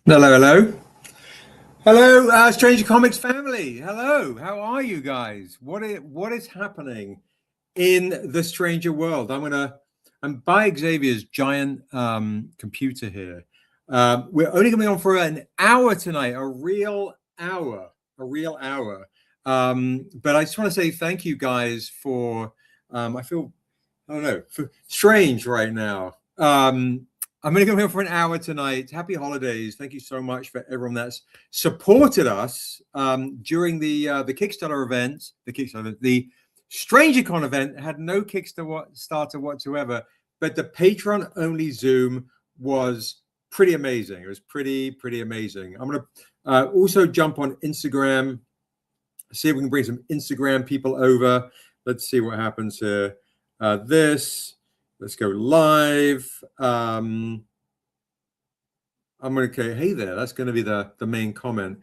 Hello, hello. Hello, Stranger Comics family. Hello, how are you guys? What is happening in the Stranger world? I'm by Xavier's giant computer here. We're only going to be on for an hour tonight, a real hour, a real hour. But I just want to say thank you guys for. I feel, I don't know, for strange right now. I'm going to go here for an hour tonight. Happy holidays! Thank you so much for everyone that's supported us during the Kickstarter event. The StrangerCon event had no Kickstarter whatsoever, but the Patreon only Zoom was pretty amazing. It was pretty amazing. I'm going to also jump on Instagram, see if we can bring some Instagram people over. Let's see what happens here. Let's go live. I'm going to hey there. That's going to be the main comment.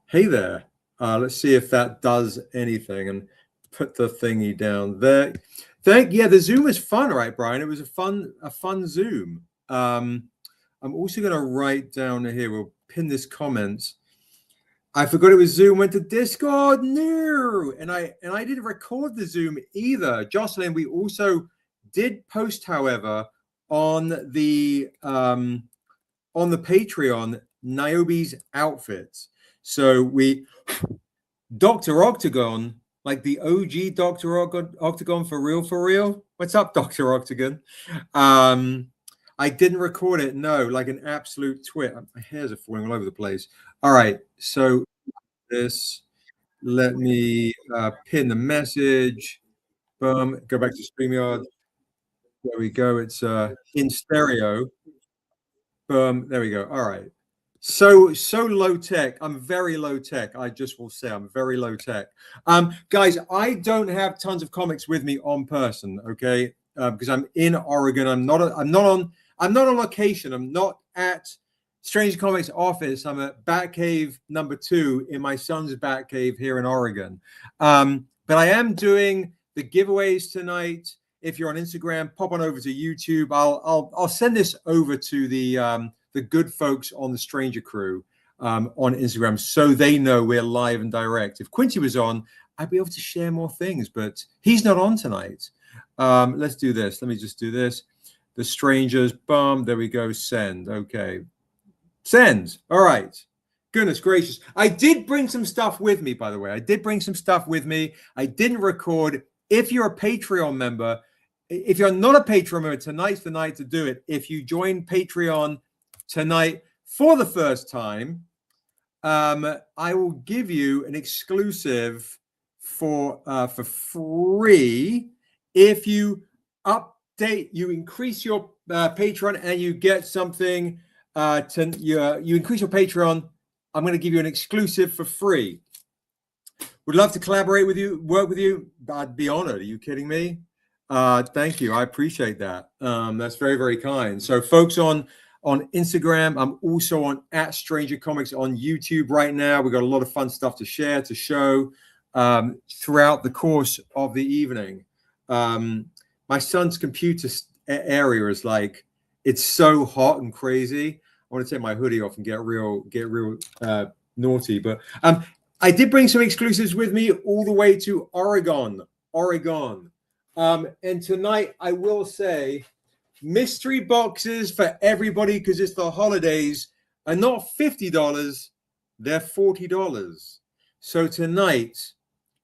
Hey there. Let's see if that does anything and put the thingy down there. Yeah, the Zoom is fun, right, Brian? It was a fun Zoom. I'm also going to write down here. We'll pin this comment. I forgot it was Zoom. Went to Discord. No, and I didn't record the Zoom either. Jocelyn, we also did post, however, on the Patreon Niobe's outfits. So Dr. Octagon, like the OG Dr. Octagon for real. What's up, Dr. Octagon? I didn't record it, no, like an absolute twit. My hairs are falling all over the place. All right, so let me pin the message. Boom, go back to StreamYard. There we go. It's in stereo. Boom. There we go. All right. So low tech. I'm very low tech. I just will say I'm very low tech. Guys, I don't have tons of comics with me on person. Okay, because I'm in Oregon. I'm not on location. I'm not at Strange Comics office. I'm at Batcave number 2 in my son's Batcave here in Oregon. But I am doing the giveaways tonight. If you're on Instagram, pop on over to YouTube. I'll send this over to the good folks on the Stranger Crew on Instagram, so they know we're live and direct. If Quincy was on, I'd be able to share more things, but he's not on tonight. Let's do this. Let me just do this. The Strangers, boom, there we go. Send. Okay, send. All right. Goodness gracious. I did bring some stuff with me, by the way. I did bring some stuff with me. I didn't record. If you're a Patreon member, if you're not a Patreon member, tonight's the night to do it. If you join Patreon tonight for the first time, I will give you an exclusive for free if you you increase your Patreon and you get something. You increase your Patreon. I'm going to give you an exclusive for free. Would love to collaborate with you, work with you. I'd be honored. Are you kidding me? Thank you. I appreciate that. That's very kind. So folks on Instagram, I'm also on @Stranger Comics on YouTube right now. We've got a lot of fun stuff to share, to show throughout the course of the evening. My son's computer area is like, it's so hot and crazy. I want to take my hoodie off and get real naughty, but I did bring some exclusives with me all the way to Oregon. And tonight I will say mystery boxes for everybody, because it's the holidays, are not $50, they're $40. So tonight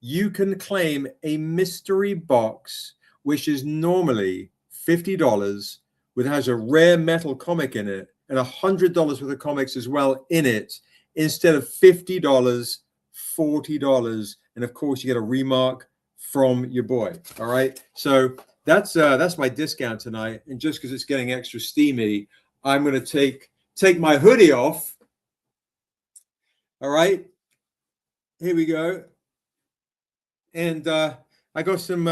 you can claim a mystery box, which is normally $50, which has a rare metal comic in it and $100 worth of comics as well in it, instead of $50, $40. And of course you get a remark from your boy. All right, so that's my discount tonight. And just because it's getting extra steamy, I'm going to take my hoodie off. All right, here we go. And I got some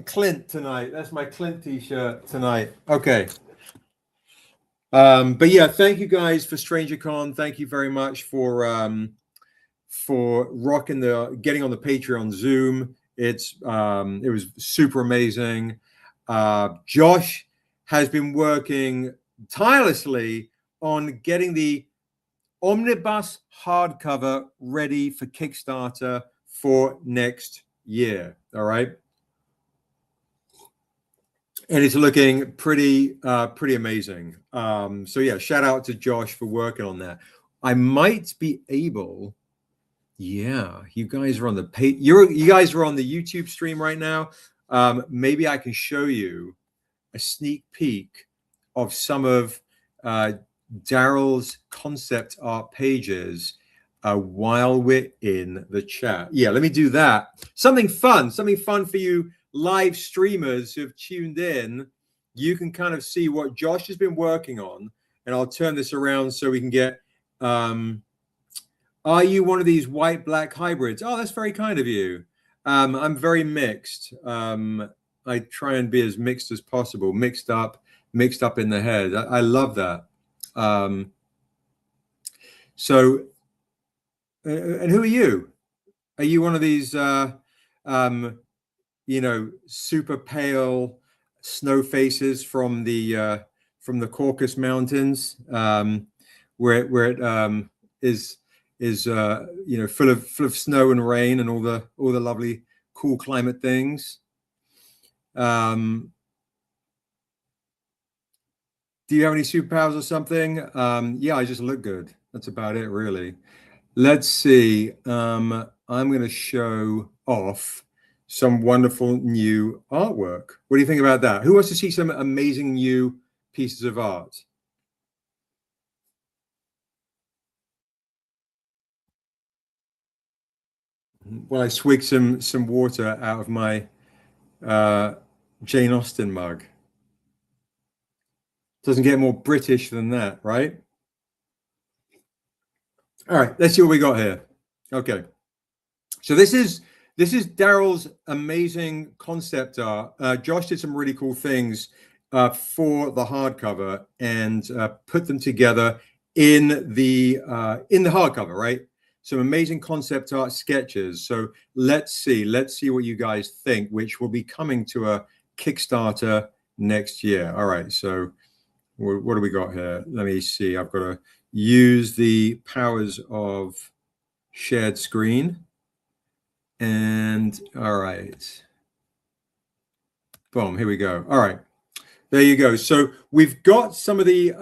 Clint tonight. That's my Clint t-shirt tonight. Okay. But yeah, thank you guys for StrangerCon. Thank you very much for rocking getting on the Patreon Zoom. It was super amazing. Josh has been working tirelessly on getting the omnibus hardcover ready for Kickstarter for next year. All right. And it's looking pretty amazing. So yeah, shout out to Josh for working on that. I might be able. Yeah, you guys are on the page. You guys are on the YouTube stream right now. Maybe I can show you a sneak peek of some of Daryl's concept art pages while we're in the chat. Yeah, let me do that. Something fun for you live streamers who have tuned in. You can kind of see what Josh has been working on, and I'll turn this around so we can get. Are you one of these white-black hybrids? Oh, that's very kind of you. I'm very mixed. I try and be as mixed as possible, mixed up in the head. I love that. So, and who are you? Are you one of these, super pale snow faces from the Caucasus Mountains, where it is full of snow and rain and all the lovely cool climate things? Do you have any superpowers or something? Yeah, I just look good. That's about it, really. Let's see. I'm going to show off some wonderful new artwork. What do you think about that? Who wants to see some amazing new pieces of art? Well, I swigged some water out of my Jane Austen mug. Doesn't get more British than that, right? All right, let's see what we got here. Okay, so this is Daryl's amazing concept art. Josh did some really cool things for the hardcover and put them together in the hardcover, right? Some amazing concept art sketches. So let's see what you guys think, which will be coming to a Kickstarter next year. All right, so what do we got here? Let me see. I've got to use the powers of shared screen. And all right. Boom, here we go. All right. There you go. So we've got some of the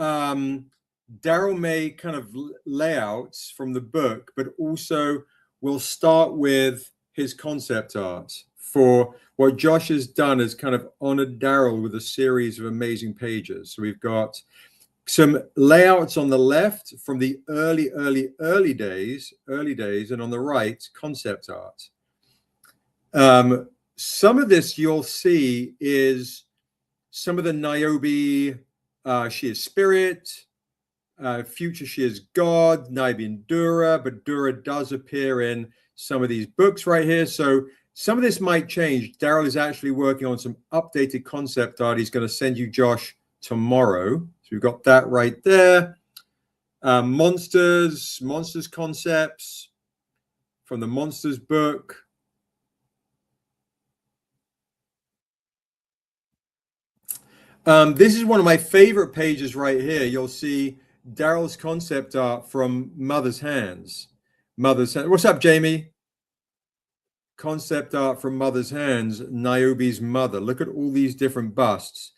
Daryl May kind of layouts from the book, but also we'll start with his concept art. For what Josh has done is kind of honored Daryl with a series of amazing pages. So we've got some layouts on the left from the early days, and on the right, concept art. Some of this you'll see is some of the Niobe, she is spirit, future she is God, Niobe and Dura, but Dura does appear in some of these books right here. So some of this might change. Daryl is actually working on some updated concept art. He's going to send you, Josh, tomorrow. So we've got that right there. Monsters concepts from the Monsters book. This is one of my favorite pages right here. You'll see Daryl's concept art from Mother's Hands. What's up, Jamie? Concept art from Mother's Hands, Niobe's mother. Look at all these different busts.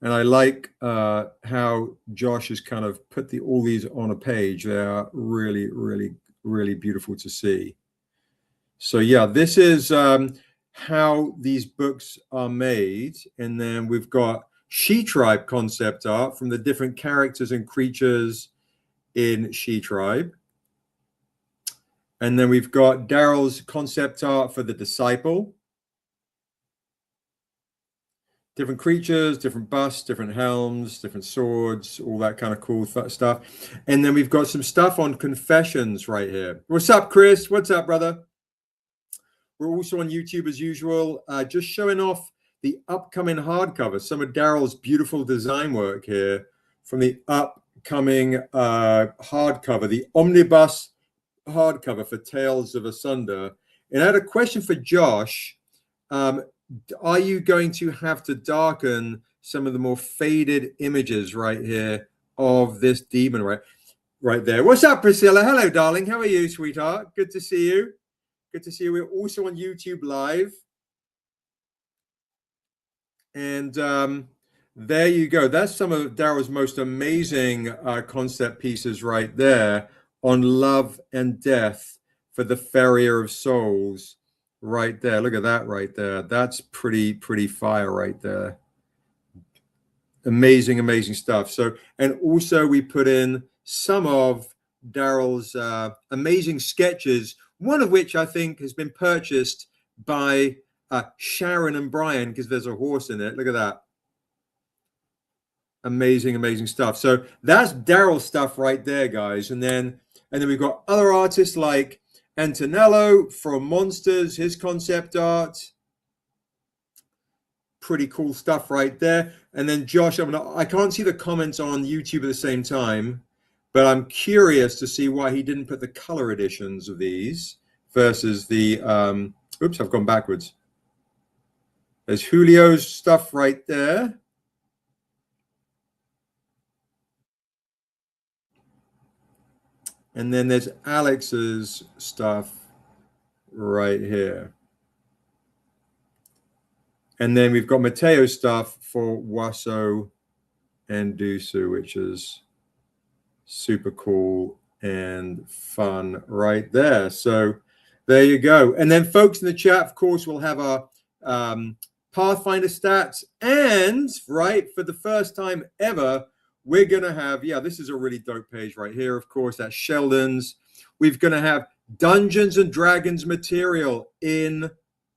And I like how Josh has kind of put all these on a page. They are really, really, really beautiful to see. So yeah, this is how these books are made. And then we've got She Tribe concept art from the different characters and creatures in She Tribe. And then we've got Daryl's concept art for the Disciple. Different creatures, different busts, different helms, different swords, all that kind of cool stuff. And then we've got some stuff on Confessions right here. What's up, Chris? What's up, brother? We're also on YouTube as usual, just showing off the upcoming hardcover, some of Daryl's beautiful design work here from the upcoming hardcover, the omnibus hardcover for Tales of Asunder. And I had a question for Josh. Are you going to have to darken some of the more faded images right here of this demon, right? right there. What's up, Priscilla? Hello, darling. How are you, sweetheart? Good to see you. Good to see you. We're also on YouTube Live. And there you go. That's some of Daryl's most amazing concept pieces right there on love and death for the Farrier of Souls right there. Look at that right there. That's pretty fire right there. Amazing, amazing stuff. So, and also we put in some of Daryl's amazing sketches, one of which I think has been purchased by Sharon and Brian because there's a horse in it. Look at that. Amazing, amazing stuff. So that's Daryl's stuff right there, guys. And then we've got other artists like Antonello from Monsters, his concept art. Pretty cool stuff right there. And then Josh, I can't see the comments on YouTube at the same time, but I'm curious to see why he didn't put the color editions of these versus the oops, I've gone backwards. There's Julio's stuff right there. And then there's Alex's stuff right here. And then we've got Mateo's stuff for Waso and Dusu, which is super cool and fun right there. So there you go. And then folks in the chat, of course, we'll have our Pathfinder stats. And right, for the first time ever, we're going to have, this is a really dope page right here. Of course, that's Sheldon's. We're going to have Dungeons and Dragons material in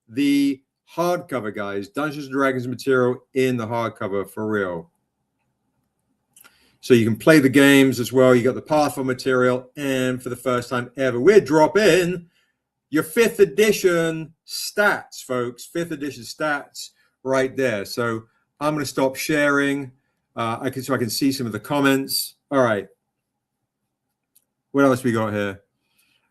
the hardcover, guys. Dungeons and Dragons material in the hardcover for real. So you can play the games as well. You got the Pathfinder material, and for the first time ever, we're dropping your 5th edition stats, folks. 5th edition stats right there. So I'm going to stop sharing. I can see some of the comments. All right. What else we got here?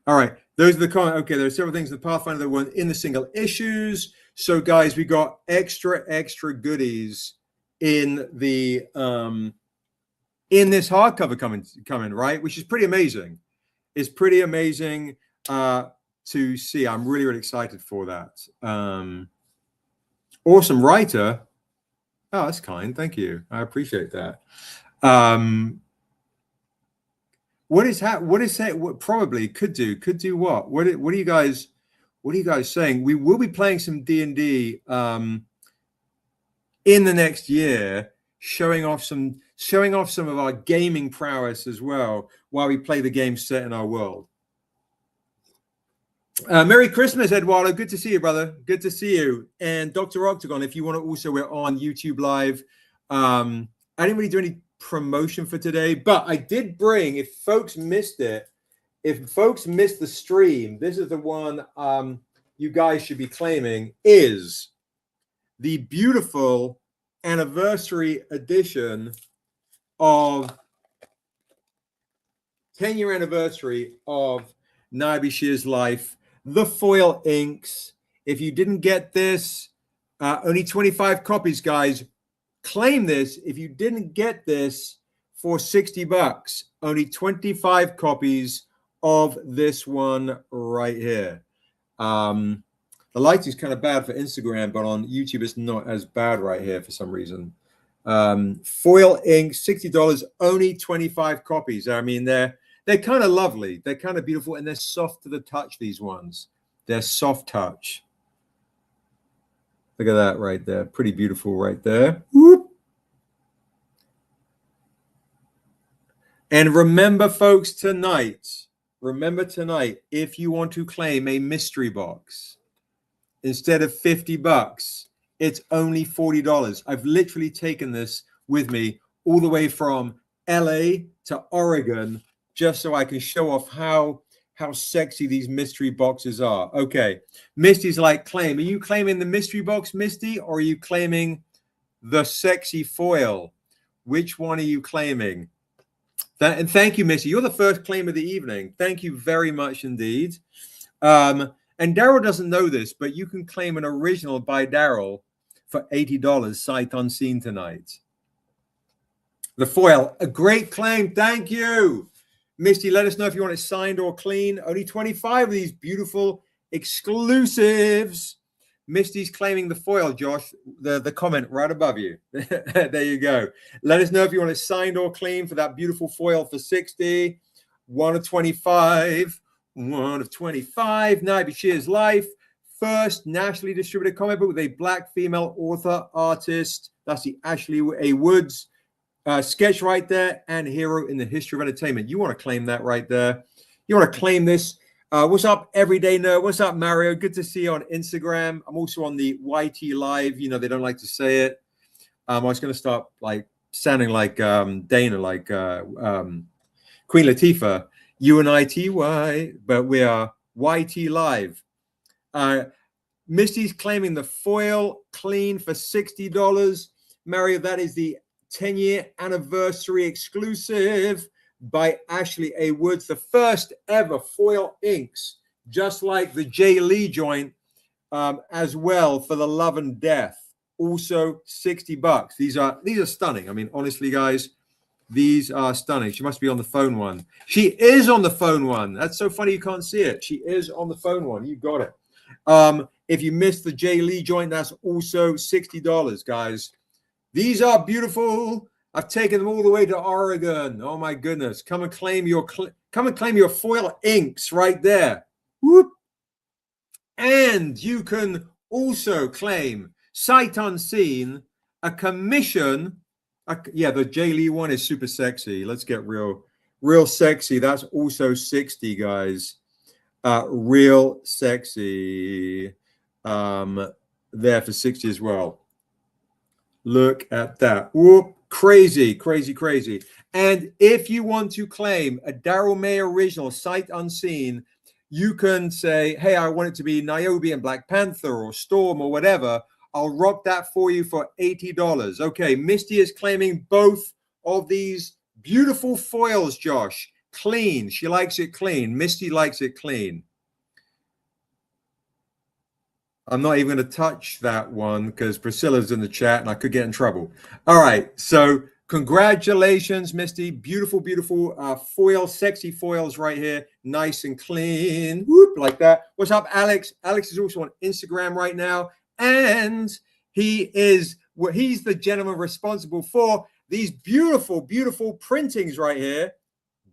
All right. Those are the comments. Okay, there are several things in the Pathfinder that weren't in the single issues. So, guys, we got extra goodies in the in this hardcover coming, right? Which is pretty amazing. It's pretty amazing to see. I'm really excited for that. Awesome writer. Oh, that's kind. Thank you. I appreciate that. What is that? What probably could do what? What are you guys saying? We will be playing some D&D in the next year, showing off some of our gaming prowess as well while we play the game set in our world. Merry Christmas, Eduardo. Good to see you, brother. Good to see you. And Dr. Octagon, if you want to also, we're on YouTube Live. I didn't really do any promotion for today, but I did bring, if folks missed it, if folks missed the stream, this is the one you guys should be claiming, is the beautiful anniversary edition of 10-year anniversary of Niobe Shear's life. The foil inks. If you didn't get this, only 25 copies, guys. Claim this. If you didn't get this for $60, only 25 copies of this one right here. The lighting's kind of bad for Instagram, but on YouTube it's not as bad right here for some reason. Foil ink, $60, only 25 copies. I mean, they're kind of lovely. They're kind of beautiful, and they're soft to the touch, these ones. They're soft touch. Look at that right there. Pretty beautiful right there. Whoop. And remember, folks, tonight, if you want to claim a mystery box, instead of $50, it's only $40. I've literally taken this with me all the way from LA to Oregon, just so I can show off how sexy these mystery boxes are. Okay, Misty's like, claim. Are you claiming the mystery box, Misty, or are you claiming the sexy foil? Which one are you claiming? And thank you, Misty. You're the first claim of the evening. Thank you very much indeed. And Daryl doesn't know this, but you can claim an original by Daryl for $80 sight unseen tonight. The foil, a great claim. Thank you. Misty, let us know if you want it signed or clean. Only 25 of these beautiful exclusives. Misty's claiming the foil, Josh. The comment right above you. There you go. Let us know if you want it signed or clean for that beautiful foil for 60. 1 of 25. 1 of 25. Niobe Shear's Life. First nationally distributed comic book with a black female author artist. That's the Ashley A. Woods sketch right there, and hero in the history of entertainment. You want to claim that right there. You want to claim this. What's up, Everyday Nerd? What's up, Mario? Good to see you on Instagram. I'm also on the YT Live. You know, they don't like to say it. I was going to start like sounding like Dana, like Queen Latifah, UNITY, but we are YT Live. Misty's claiming the foil clean for $60. Mario, that is the 10-year anniversary exclusive by Ashley A. Woods, the first ever foil inks, just like the Jay Lee joint as well, for the Love and Death. Also $60. These are stunning. I mean, honestly, guys, these are stunning. She must be on the phone one. She is on the phone one. That's so funny you can't see it. She is on the phone one. You got it. If you missed the Jay Lee joint, that's also $60, guys. These are beautiful. I've taken them all the way to Oregon. Oh my goodness! Come and claim your foil inks right there. Whoop! And you can also claim sight unseen, a commission. Yeah, the Jay Lee one is super sexy. Let's get real sexy. That's also 60, guys. Real sexy. There for 60 as well. Look at that. Whoop. Crazy. And if you want to claim a Daryl May original, sight unseen, you can say, hey, I want it to be Niobe and Black Panther or Storm or whatever. I'll rock that for you for $80. Okay, Misty is claiming both of these beautiful foils, Josh. Clean. She likes it clean. Misty likes it clean. I'm not even going to touch that one because Priscilla's in the chat and I could get in trouble. All right. So congratulations, Misty. Beautiful foil, sexy foils right here. Nice and clean. Whoop, like that. What's up, Alex? Alex is also on Instagram right now. And he's the gentleman responsible for these beautiful printings right here.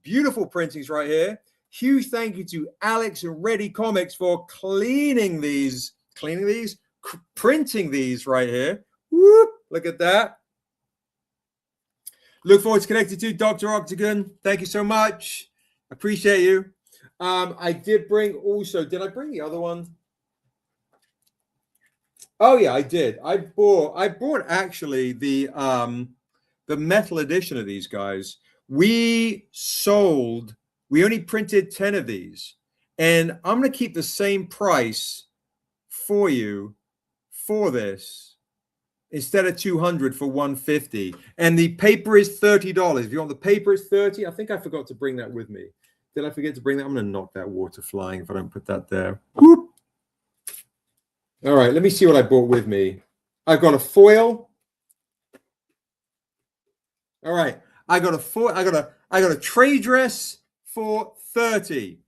Beautiful printings right here. Huge thank you to Alex and Ready Comics for printing these right here. Whoop, look at that. Look forward to connecting to Dr. Octagon. Thank you so much. Appreciate you. I did bring also, did I bring the other one? Oh yeah, I did. I bought actually the metal edition of these guys. We only printed 10 of these, and I'm going to keep the same price for you for this instead of $200 for $150. And the paper is $30. If you want the paper, it's $30. I think I forgot to bring that with me. Did I forget to bring that? I'm going to knock that water flying if I don't put that there. Whoop. All right, let me see what I brought with me. I've got a foil. All right, I got a trade dress for $30.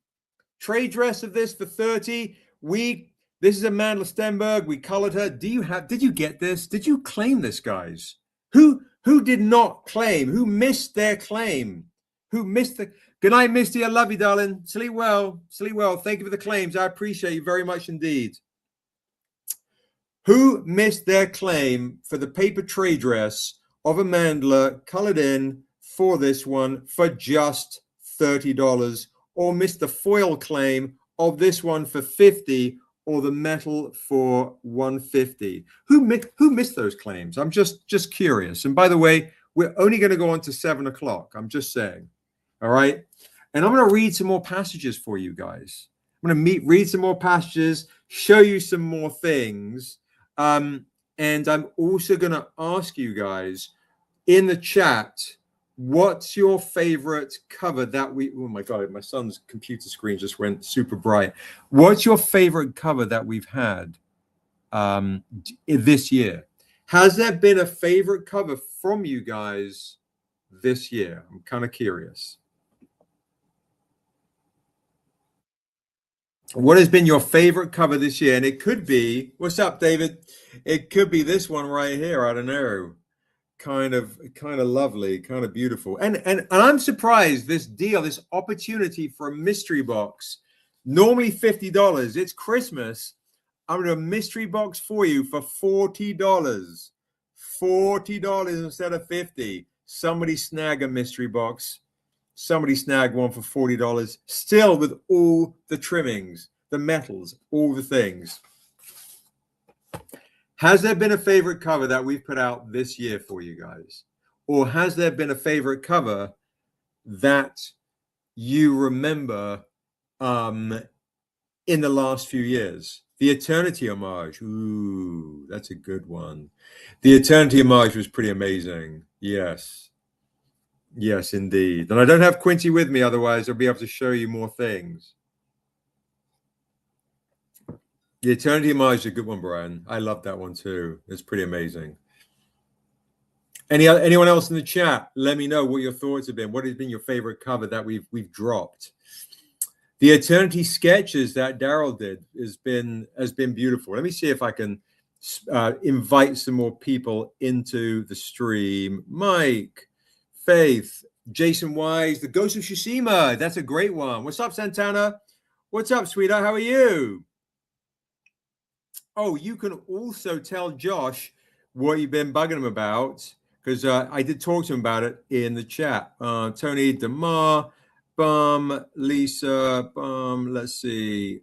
Trade dress of this for $30. This is Amanda Stenberg. We colored her. Did you get this? Did you claim this, guys? Who did not claim? Who missed their claim? Who missed the Good night, Misty. I love you, darling. Sleep well. Sleep well. Thank you for the claims. I appreciate you very much indeed. Who missed their claim for the paper trade dress of Amanda colored in for this one for just $30, or missed the foil claim of this one for $50, or the metal for $150? Who missed those claims? I'm just curious. And by the way, we're only going to go on to 7 o'clock. I'm just saying. All right. And I'm going to read some more passages for you guys. I'm going to read some more passages, show you some more things. And I'm also going to ask you guys in the chat, what's your favorite cover that oh my God, my son's computer screen just went super bright. What's your favorite cover that we've had this year? Has there been a favorite cover from you guys this year? I'm kind of curious. What has been your favorite cover this year? And it could be, what's up, David? It could be this one right here. I don't know. Kind of lovely, kind of beautiful. And I'm surprised this deal, this opportunity for a mystery box, normally $50. It's Christmas. I'm gonna do a mystery box for you for $40. $40 instead of 50. Somebody snag a mystery box. Somebody snag one for $40, still with all the trimmings, the metals, all the things. Has there been a favorite cover that we've put out this year for you guys? Or has there been a favorite cover that you remember in the last few years? The Eternity homage. Ooh, that's a good one. The Eternity homage was pretty amazing. Yes. Yes, indeed. And I don't have Quincy with me, otherwise I'll be able to show you more things. The Eternity homage is a good one, Brian. I love that one too. It's pretty amazing. Anyone else in the chat? Let me know what your thoughts have been. What has been your favorite cover that we've dropped? The Eternity sketches that Daryl did has been beautiful. Let me see if I can invite some more people into the stream. Mike, Faith, Jaycen Wise, the Ghost of Tsushima. That's a great one. What's up, Santana? What's up, sweetheart? How are you? Oh, you can also tell Josh what you've been bugging him about, because I did talk to him about it in the chat. Tony DeMar, Lisa, let's see,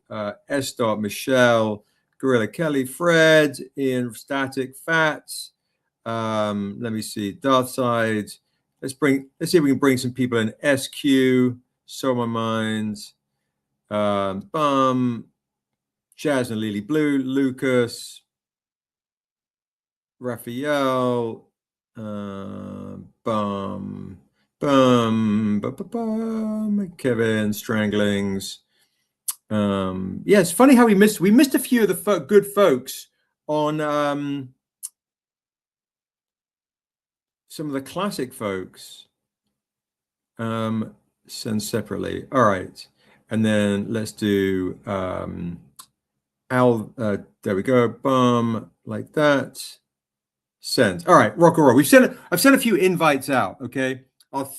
Esther, Michelle, Gorilla Kelly, Fred, Ian, Static, Fats. Let me see, Darthside. Let's see if we can bring some people in. SQ, So My Mind, Jazz and Lily Blue, Lucas, Raphael, Kevin, Stranglings. Yeah, it's funny how we missed a few of the good folks on some of the classic folks. Send separately. All right. And then let's do Al, there we go. Like that. Send. All right, rock and roll. I've sent a few invites out. Okay, I've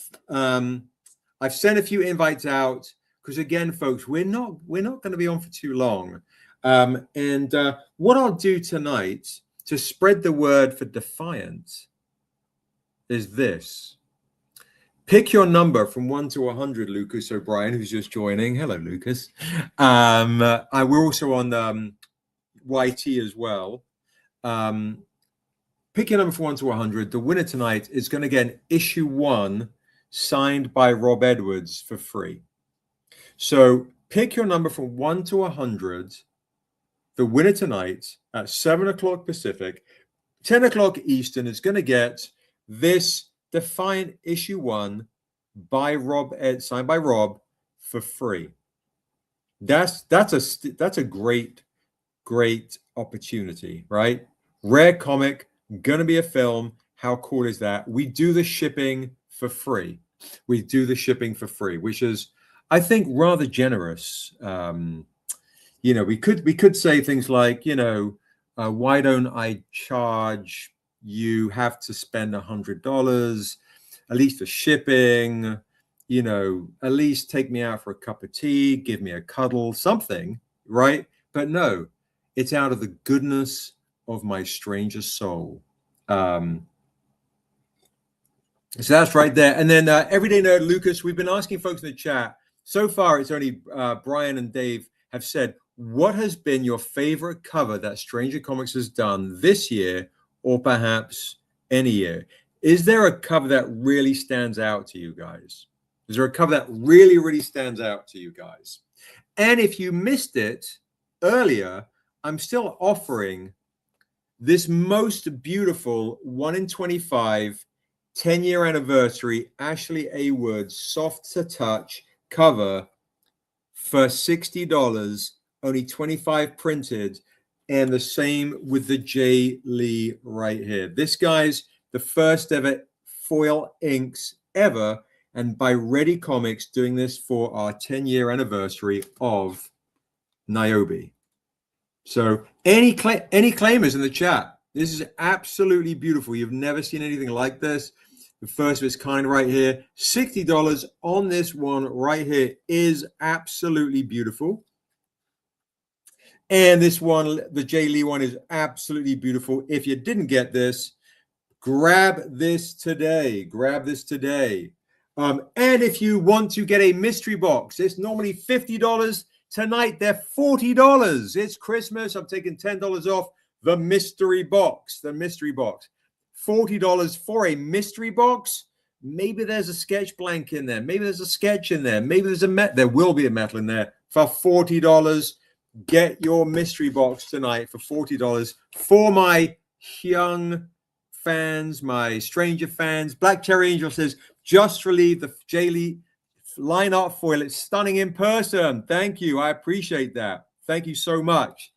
sent a few invites out because again, folks, we're not going to be on for too long. And what I'll do tonight to spread the word for Defiant is this. Pick your number from 1 to 100, Lucas O'Brien, who's just joining. Hello, Lucas. We're also on YT as well. Pick your number from 1 to 100. The winner tonight is going to get issue 1 signed by Rob Edwards for free. So pick your number from 1 to 100. The winner tonight at 7 o'clock Pacific, 10 o'clock Eastern is going to get this Defiant issue 1 by Rob, signed by Rob, for free. That's a great opportunity, right? Rare comic, gonna be a film. How cool is that? We do the shipping for free. We do the shipping for free, which is, I think, rather generous. You know, we could say things like, you know, why don't I charge you have to spend $100 at least for shipping? You know, at least take me out for a cup of tea, give me a cuddle, something, right? But no, it's out of the goodness of my stranger soul. So that's right there. And then Everyday Nerd Lucas, we've been asking folks in the chat. So far, it's only Brian and Dave have said, what has been your favorite cover that Stranger Comics has done this year or perhaps any year? Is there a cover that really stands out to you guys? Is there a cover that really stands out to you guys? And if you missed it earlier, I'm still offering this most beautiful 1 in 25 10-year anniversary Ashley A. Wood soft to touch cover for $60, only 25 printed, and the same with the J. Lee right here. This guy's the first ever foil inks ever, and by Ready Comics doing this for our 10-year anniversary of Niobe. So any claimers in the chat, this is absolutely beautiful. You've never seen anything like this. The first of its kind right here. $60 on this one right here is absolutely beautiful. And this one, the Jay Lee one, is absolutely beautiful. If you didn't get this, grab this today. Grab this today. And if you want to get a mystery box, it's normally $50. Tonight, they're $40. It's Christmas. I'm taking $10 off the mystery box. The mystery box. $40 for a mystery box. Maybe there's a sketch blank in there. Maybe there's a sketch in there. Maybe there's there will be a metal in there for $40. Get your mystery box tonight for $40 for my young fans, my stranger fans. Black Cherry Angel says, just relieved the Jay Lee line art foil. It's stunning in person. Thank you. I appreciate that. Thank you so much.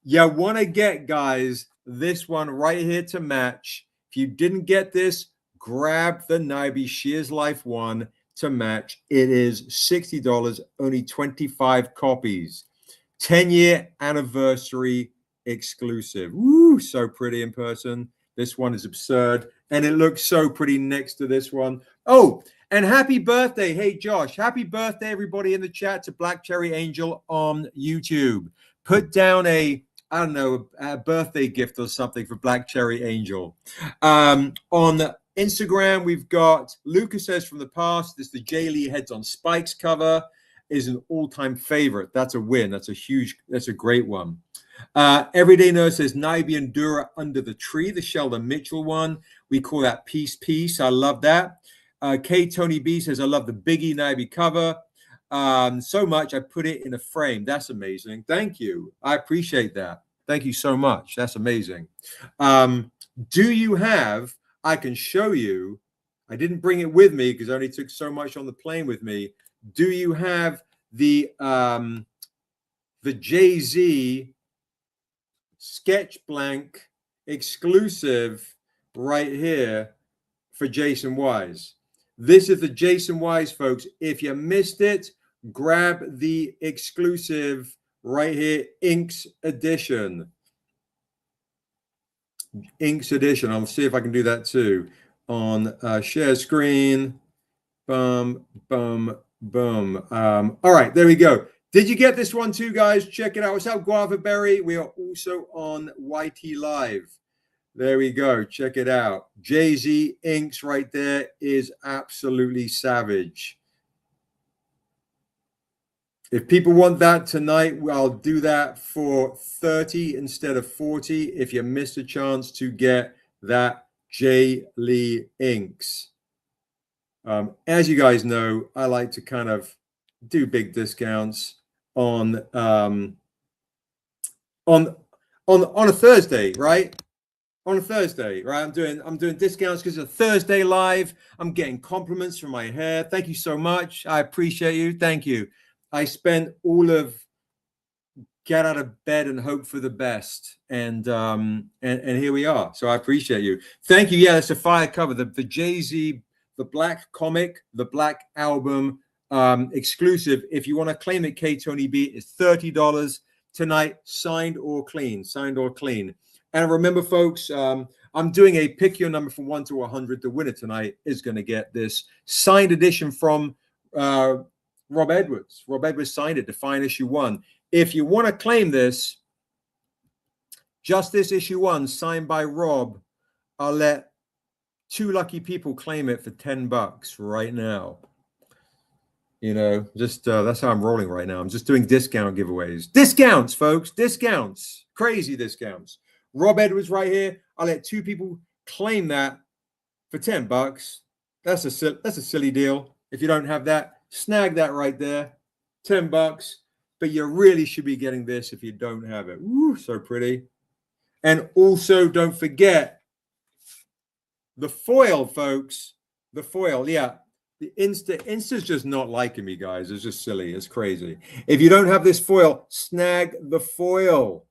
You want to get, guys, this one right here to match. If you didn't get this, grab the Niobe Shears Life one to match. It is $60, only 25 copies. 10-year anniversary exclusive. Woo, so pretty in person. This one is absurd. And it looks so pretty next to this one. Oh, and happy birthday. Hey, Josh, happy birthday, everybody in the chat, to Black Cherry Angel on YouTube. Put down a birthday gift or something for Black Cherry Angel. On Instagram, we've got Lucas says from the past, this is the Jay Lee Heads on Spikes cover. Is an all-time favorite. That's a win. That's a great one. Everyday Nurse says Niobe Endura Under the Tree, the Sheldon Mitchell one. We call that Peace. I love that. K Tony B says, I love the Biggie Niobe cover so much I put it in a frame. That's amazing. Thank you. I appreciate that. Thank you so much. That's amazing. Do you have, I can show you, I didn't bring it with me because I only took so much on the plane with me. Do you have the Jay-Z sketch blank exclusive right here for Jaycen Wise? This is the Jaycen Wise, folks. If you missed it, grab the exclusive right here, Inks edition. Inks edition. I'll see if I can do that too on share screen. Boom. All right, there we go. Did you get this one too, guys? Check it out. What's up, Guava Berry? We are also on YT Live. There we go. Check it out. Jay-Z Inks right there is absolutely savage. If people want that tonight, I'll do that for 30 instead of 40 if you missed a chance to get that Jay Lee Inks. As you guys know, I like to kind of do big discounts on a Thursday, right? On a Thursday, right? I'm doing discounts because it's a Thursday live. I'm getting compliments from my hair. Thank you so much. I appreciate you. Thank you. I spent all of get out of bed and hope for the best, and here we are. So I appreciate you. Thank you. Yeah, it's a fire cover. The Jay-Z. The Black Comic, the Black Album exclusive. If you want to claim it, K Tony B, is $30 tonight, signed or clean. And remember, folks, I'm doing a pick your number from 1 to 100. The winner tonight is going to get this signed edition from Rob Edwards. Rob Edwards signed it, Define Issue 1. If you want to claim this, just this issue 1, signed by Rob, I'll let 2 lucky people claim it for $10 right now. You know, just that's how I'm rolling right now. I'm just doing discount giveaways. Discounts, folks. Discounts. Crazy discounts. Rob Edwards right here. I'll let 2 people claim that for $10. That's a silly deal. If you don't have that, snag that right there. $10. But you really should be getting this if you don't have it. Woo, so pretty. And also, don't forget the foil, folks. The foil, yeah. The Insta's just not liking me, guys. It's just silly. It's crazy. If you don't have this foil, snag the foil.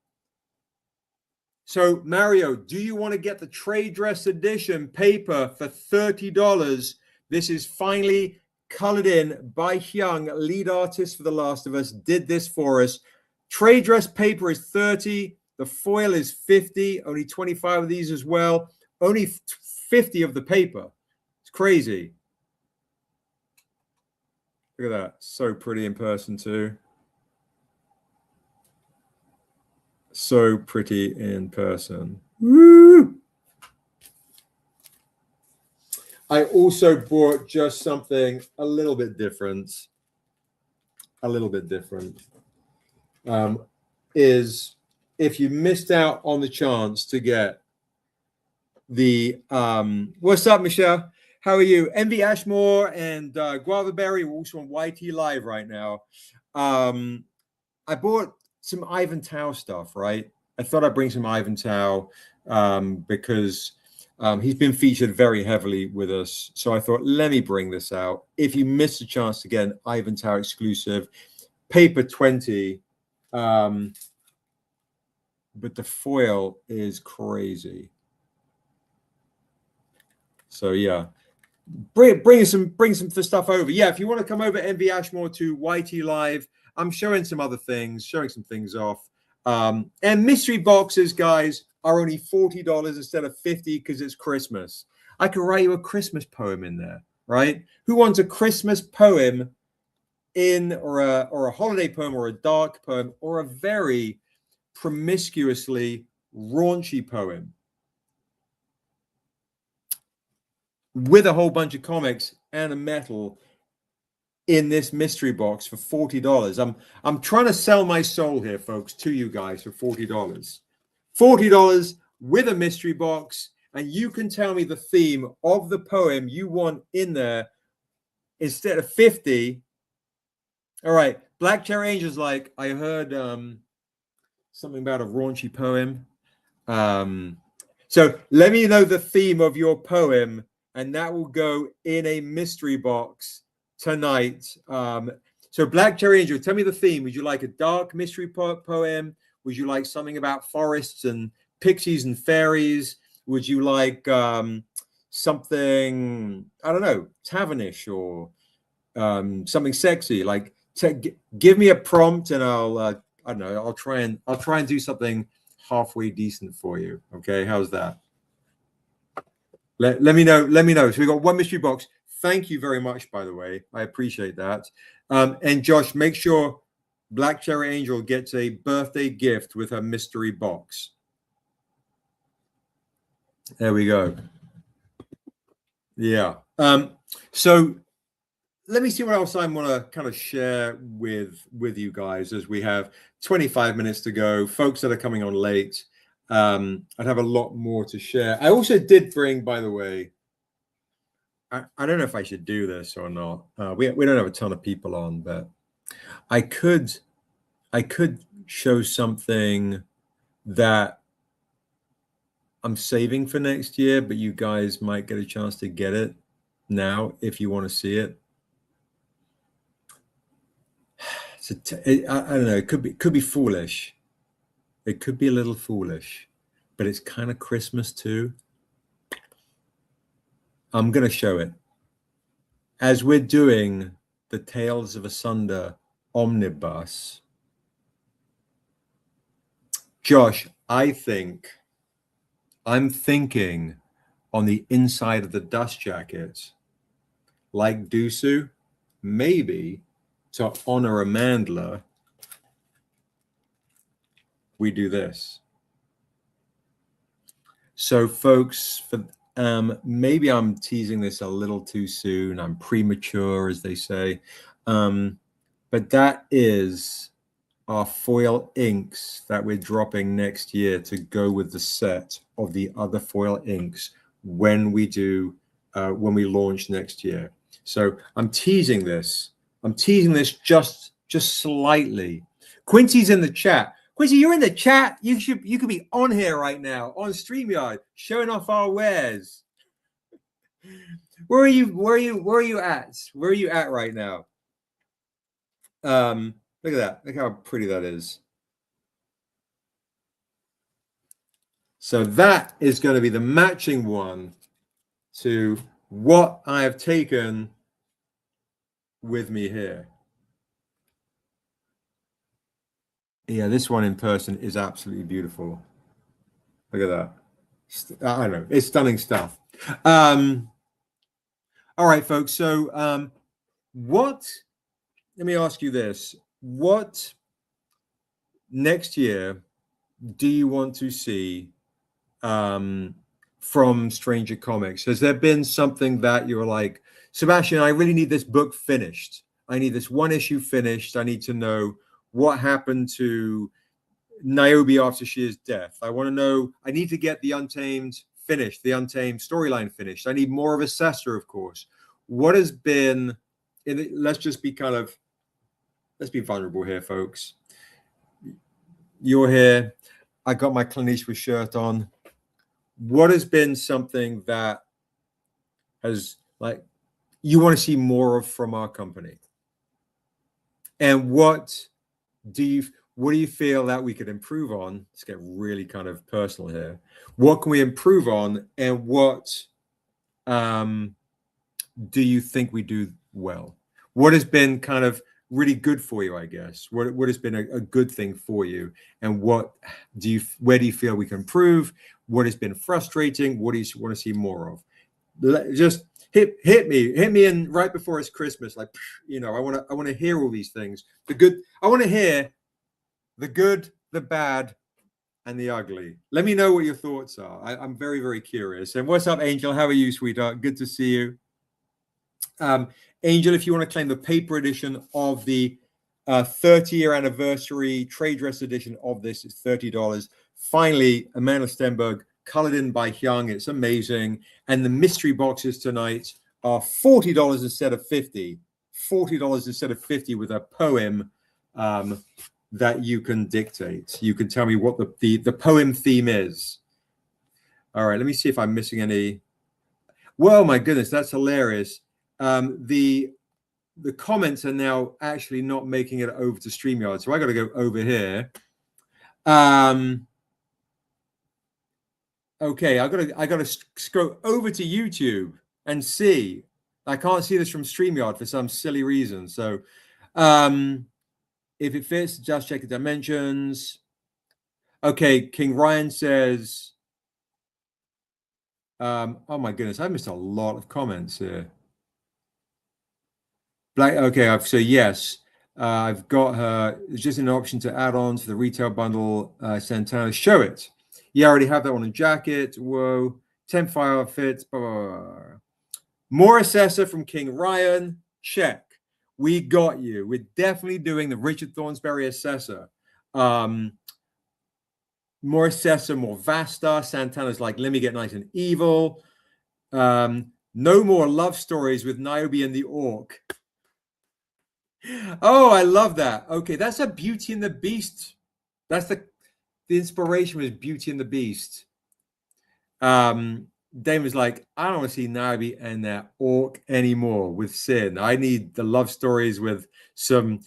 So, Mario, do you want to get the trade dress edition paper for $30? This is finally colored in by Hyung, lead artist for The Last of Us, did this for us. Trade dress paper is 30. The foil is 50. Only 25 of these as well. Only 50 of the paper. It's crazy. Look at that. So pretty in person too. So pretty in person. Woo! I also bought just something a little bit different. Is if you missed out on the chance to get the what's up, Michelle? How are you? Envy Ashmore and Guava Berry are also on YT Live right now. I bought some Ivan Tao stuff, right? I thought I'd bring some Ivan Tao because he's been featured very heavily with us. So I thought, let me bring this out. If you missed a chance to get an Ivan Tao exclusive, paper 20, but the foil is crazy. So yeah, bring some stuff over. Yeah, if you want to come over Envy Ashmore to YT Live, I'm showing some other things, showing some things off. And mystery boxes, guys, are only $40 instead of $50 because it's Christmas. I could write you a Christmas poem in there, right? Who wants a Christmas poem in, or a holiday poem, or a dark poem, or a very promiscuously raunchy poem with a whole bunch of comics and a metal in this mystery box for $40? I'm trying to sell my soul here, folks, to you guys for $40. $40 with a mystery box, and you can tell me the theme of the poem you want in there instead of 50. All right, Black Cherry Angel's like, I heard something about a raunchy poem. So let me know the theme of your poem, and that will go in a mystery box tonight. So Black Cherry Angel, tell me the theme. Would you like a dark mystery poem? Would you like something about forests and pixies and fairies? Would you like something, I don't know, tavernish, or something sexy? Like, give me a prompt, and I'll I don't know, I'll try and do something halfway decent for you. Okay, how's that? Let me know. So we got one mystery box. Thank you very much, by the way. I appreciate that. And Josh, make sure Black Cherry Angel gets a birthday gift with her mystery box. There we go. Yeah. So let me see what else I want to kind of share with you guys as we have 25 minutes to go. Folks that are coming on late, I'd have a lot more to share. I also did bring, by the way, I don't know if I should do this or not. We don't have a ton of people on, but I could show something that I'm saving for next year, but you guys might get a chance to get it now if you want to see it. I don't know. It could be foolish. It could be a little foolish, but it's kind of Christmas too. I'm going to show it as we're doing the Tales of Asunder omnibus. Josh, I'm thinking on the inside of the dust jacket, like Dusu, maybe to honor Amandla, we do this. So, folks, maybe I'm teasing this a little too soon. I'm premature, as they say. But that is our foil inks that we're dropping next year to go with the set of the other foil inks when we launch next year. So I'm teasing this just slightly. Quincy's in the chat. Quincy, you're in the chat. You could be on here right now on StreamYard showing off our wares. Where are you at? Where are you at right now? Look at that. Look how pretty that is. So that is going to be the matching one to what I have taken with me here. Yeah, this one in person is absolutely beautiful. Look at that. I don't know. It's stunning stuff. All right, folks. So what, let me ask you this. What next year do you want to see from Stranger Comics? Has there been something that you're like, Sebastian, I really need this book finished. I need this one issue finished. I need to know what happened to Niobe after Shear's death. I want to know, I need to get the Untamed finished, the Untamed storyline finished. I need more of Assessor, of course. What has been, let's just be kind of, let's be vulnerable here, folks. You're here. I got my Clint Eastwood shirt on. What has been something that has, like, you want to see more of from our company? And what do you feel that we could improve on? Let's get really kind of personal here. What can we improve on, and what do you think we do well? What has been kind of really good for you, I guess? What has been a good thing for you, and where do you feel we can improve? What has been frustrating? What do you want to see more of? Just hit me in right before it's Christmas. Like, I want to hear all these things. The good, I want to hear the good, the bad, and the ugly. Let me know what your thoughts are. I'm very, very curious. And what's up, Angel? How are you, sweetheart? Good to see you. Angel, if you want to claim the paper edition of the 30-year anniversary trade dress edition of this, it's $30. Finally, Amanda Stenberg, colored in by Hyung. It's amazing. And the mystery boxes tonight are $40 instead of $50. $40 instead of $50 with a poem that you can dictate. You can tell me what the poem theme is. All right, let me see if I'm missing any. Well, my goodness, that's hilarious. The comments are now actually not making it over to StreamYard, so I got to go over here. Okay, I gotta scroll over to YouTube and see. I can't see this from StreamYard for some silly reason. So, if it fits, just check the dimensions. Okay, King Ryan says, oh my goodness, I missed a lot of comments here. Okay, so yes, I've got her. It's just an option to add on to the retail bundle. Santana, show it. Yeah, I already have that on a jacket. Whoa, 10 fire outfits. Blah, blah, blah. More Assessor from King Ryan. Check. We got you. We're definitely doing the Richard Thornsberry Assessor. More Assessor, more Vasta. Santana's like, let me get nice and evil. No more love stories with Niobe and the Orc. Oh, I love that. Okay, that's a Beauty and the Beast. That's the inspiration was Beauty and the Beast. Dame was like, I don't want to see Niobe and that orc anymore with Sin. I need the love stories with some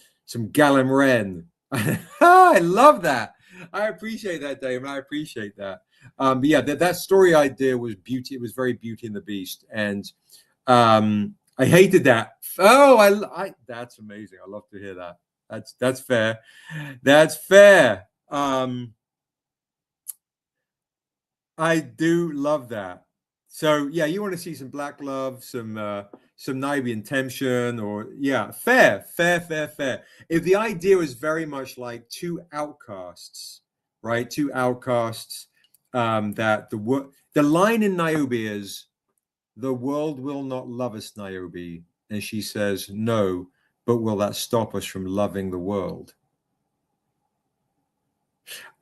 Gallum Wren. I love that. I appreciate that, Dame. I appreciate that. But yeah, that story idea was beauty. It was very Beauty and the Beast, and I hated that. Oh, I that's amazing. I love to hear that. That's fair. That's fair. I do love that. So yeah, you want to see some Black Love, some Niobe and Temption, or yeah, fair. If the idea was very much like two outcasts, right? Two outcasts, that the line in Niobe is, the world will not love us, Niobe. And she says, no, but will that stop us from loving the world?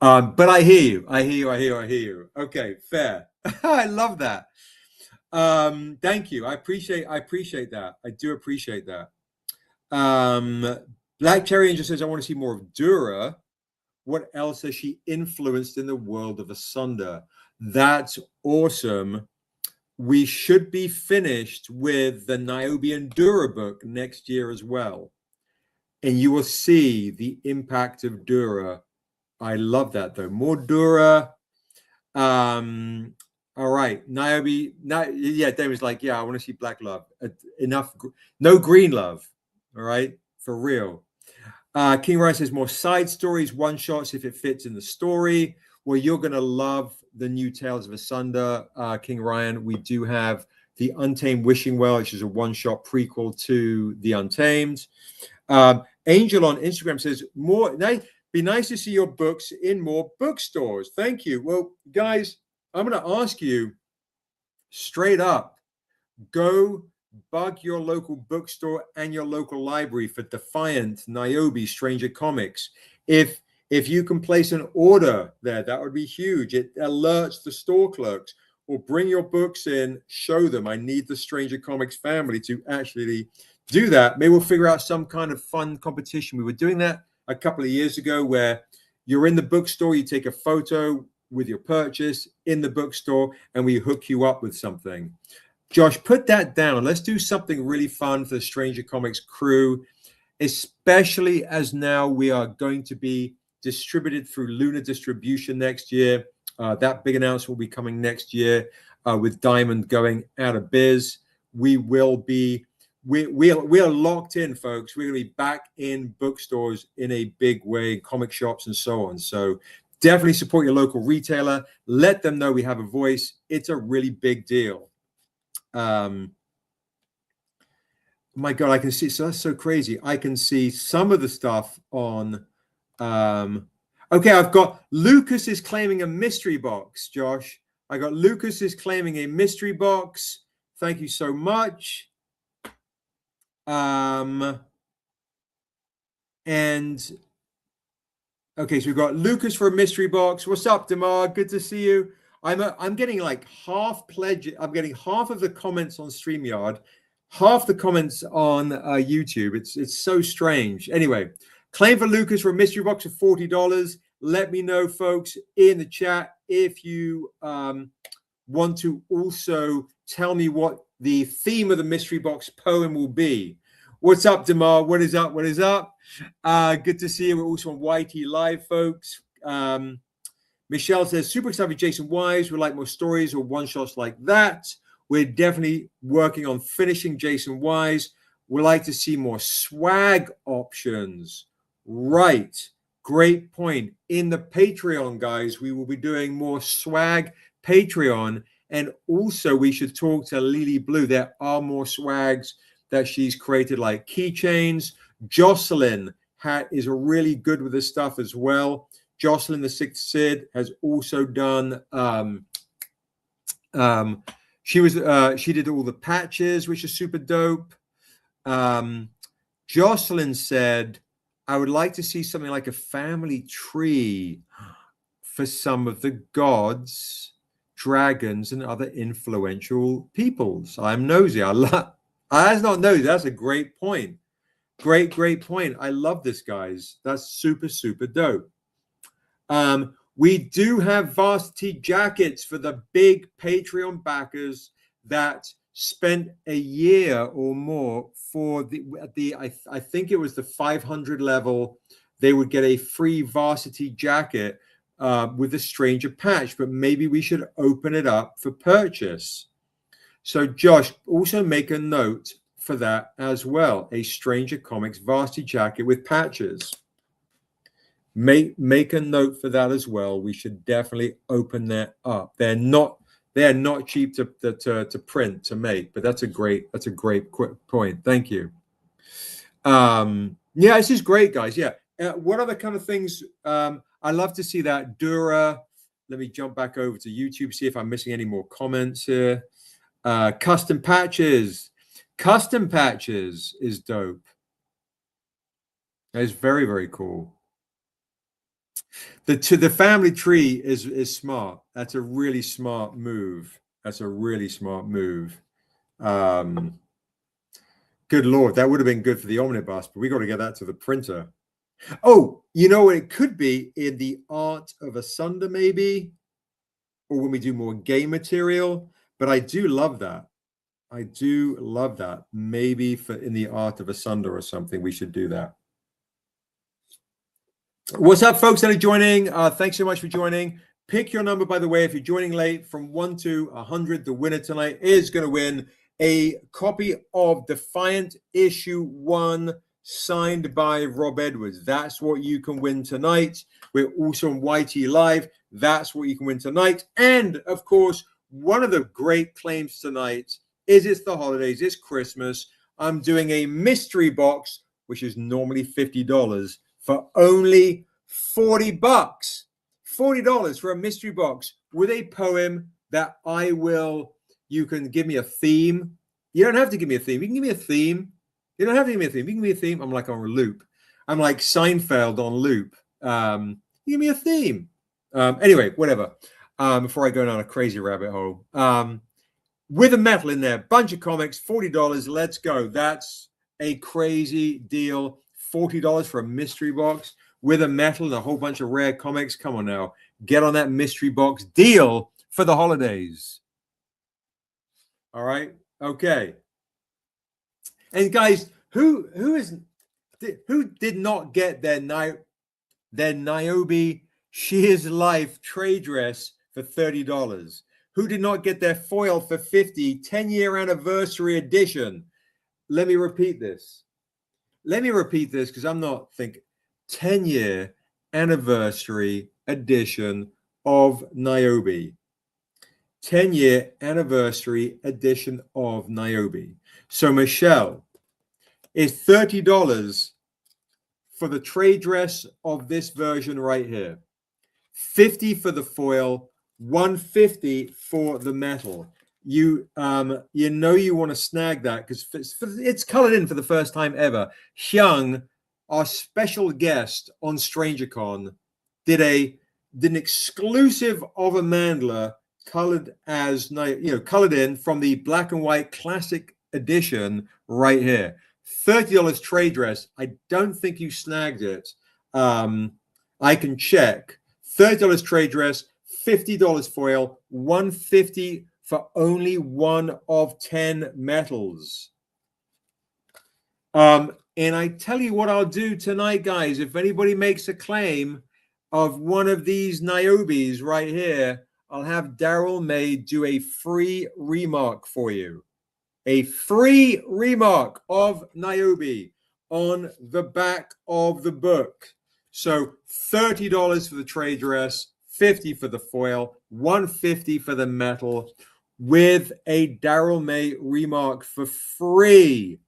But I hear you. Okay, fair. I love that. Thank you. I appreciate that. I do appreciate that. Black Cherry Angel says, I want to see more of Dura. What else has she influenced in the world of Asunder? That's awesome. We should be finished with the Niobe and Dura book next year as well. And you will see the impact of Dura. I love that, though. More Dura. All right. Niobe. Yeah, David's like, yeah, I want to see Black Love. Enough. No green love. All right. For real. King Ryan says more side stories, one shots if it fits in the story. Well, you're going to love the new Tales of Asunder, King Ryan. We do have the Untamed Wishing Well, which is a one-shot prequel to the Untamed. Angel on Instagram says more. Be nice to see your books in more bookstores. Thank you. Well, guys, I'm going to ask you straight up: go bug your local bookstore and your local library for Defiant, Niobe, Stranger Comics. If you can place an order there, that would be huge. It alerts the store clerks. Or bring your books in, show them I need the Stranger Comics family to actually do that. Maybe we'll figure out some kind of fun competition. We were doing that a couple of years ago where you're in the bookstore, you take a photo with your purchase in the bookstore, and we hook you up with something. Josh, put that down. Let's do something really fun for the Stranger Comics crew, especially as now we are going to be distributed through Luna Distribution next year. That big announcement will be coming next year with Diamond going out of biz. We will be, we are locked in, folks. We're going to be back in bookstores in a big way, comic shops and so on. So definitely support your local retailer. Let them know we have a voice. It's a really big deal. My God, I can see, so that's so crazy. I can see some of the stuff on, okay, I've got Lucas is claiming a mystery box, Josh. I got Lucas is claiming a mystery box. Thank you so much. And okay, so we've got Lucas for a mystery box. What's up, Damar? Good to see you. I'm getting like half pledge. I'm getting half of the comments on StreamYard, half the comments on YouTube. It's so strange. Anyway, claim for Lucas for a mystery box of $40. Let me know, folks, in the chat if you want to also tell me what the theme of the mystery box poem will be. What's up, Damar? What is up? What is up? Good to see you. We're also on YT Live, folks. Michelle says, super excited for Jaycen Wise. We'd like more stories or one-shots like that. We're definitely working on finishing Jaycen Wise. We'd like to see more swag options. Right. Great point. In the Patreon, guys, we will be doing more swag Patreon. And also, we should talk to Lily Blue. There are more swags that she's created, like keychains. Jocelyn is really good with this stuff as well. Jocelyn, the Sixth Sid, has also done. She did all the patches, which is super dope. Jocelyn said, I would like to see something like a family tree for some of the gods, dragons, and other influential peoples. I'm nosy. That's not nosy. That's a great point. Great point. I love this, guys. That's super, super dope. We do have varsity jackets for the big Patreon backers that spent a year or more for I think it was the 500 level. They would get a free varsity jacket with a stranger patch, but maybe we should open it up for purchase. So Josh, also make a note for that as well. A Stranger Comics varsity jacket with patches. Make a note for that as well. We should definitely open that up. They're not cheap to print, to make, but that's a great point. Thank you. Yeah, this is great, guys. Yeah. What other kind of things? I love to see that Dura. Let me jump back over to YouTube, see if I'm missing any more comments here. Custom patches. Custom patches is dope. That is very, very cool. The family tree is smart. That's a really smart move. Good Lord, that would have been good for the omnibus, but we got to get that to the printer. Oh, you know what it could be? In the Art of Asunder, maybe, or when we do more game material. But I do love that. Maybe for in the Art of Asunder or something, we should do that. What's up, folks that are joining? Thanks so much for joining. Pick your number, by the way. If you're joining late, from 1 to 100, the winner tonight is going to win a copy of Defiant Issue 1 signed by Rob Edwards. That's what you can win tonight. We're also on YT Live. That's what you can win tonight. And of course, one of the great claims tonight is it's the holidays, it's Christmas. I'm doing a mystery box, which is normally $50 for only $40. $40 for a mystery box with a poem that you can give me a theme. You don't have to give me a theme. You can give me a theme. You don't have to give me a theme. You can give me a theme. I'm like on a loop. I'm like Seinfeld on loop. Give me a theme. Anyway, whatever. Before I go down a crazy rabbit hole. With a metal in there, bunch of comics, $40. Let's go. That's a crazy deal. $40 for a mystery box with a metal and a whole bunch of rare comics. Come on now. Get on that mystery box deal for the holidays. All right. Okay. And guys, who did not get their Niobe She Is Life trade dress for $30? Who did not get their foil for $50? 10-year anniversary edition. Let me repeat this. Because I'm not thinking 10-year anniversary edition of Niobe. 10-year anniversary edition of Niobe. So Michelle, is $30 for the trade dress of this version right here. $50 for the foil, $150 for the metal. You you want to snag that because it's colored in for the first time ever. Hyung, our special guest on StrangerCon, did an exclusive of a mandala colored colored in from the black and white classic edition right here. $30 trade dress. I don't think you snagged it. I can check. $30 trade dress, $50 foil, $150 for only one of 10 metals. And I tell you what I'll do tonight, guys. If anybody makes a claim of one of these Niobes right here, I'll have Daryl May do a free remark for you. A free remark of Niobe on the back of the book. So $30 for the trade dress, $50 for the foil, $150 for the metal, with a Daryl May remark for free.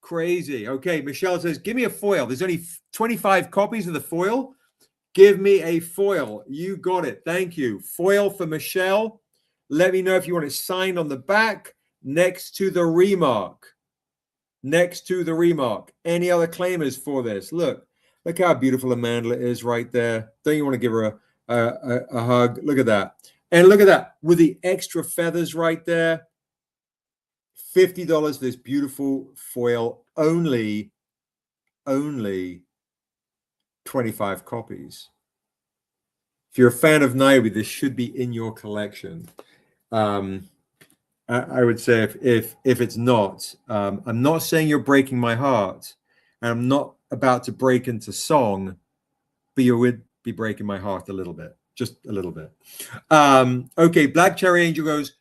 Crazy. Okay, Michelle says, give me a foil. There's only 25 copies of the foil. Give me a foil. You got it. Thank you. Foil for Michelle. Let me know if you want it signed on the back next to the remark. Next to the remark. Any other claimers for this? Look how beautiful Amanda is right there. Don't you want to give her a hug? Look at that. And look at that with the extra feathers right there. $50 this beautiful foil. Only 25 copies. If you're a fan of Niobe, this should be in your collection. I would say if it's not, I'm not saying you're breaking my heart, and I'm not about to break into song, but you would be breaking my heart a little bit, just a little bit. Okay, Black Cherry Angel goes,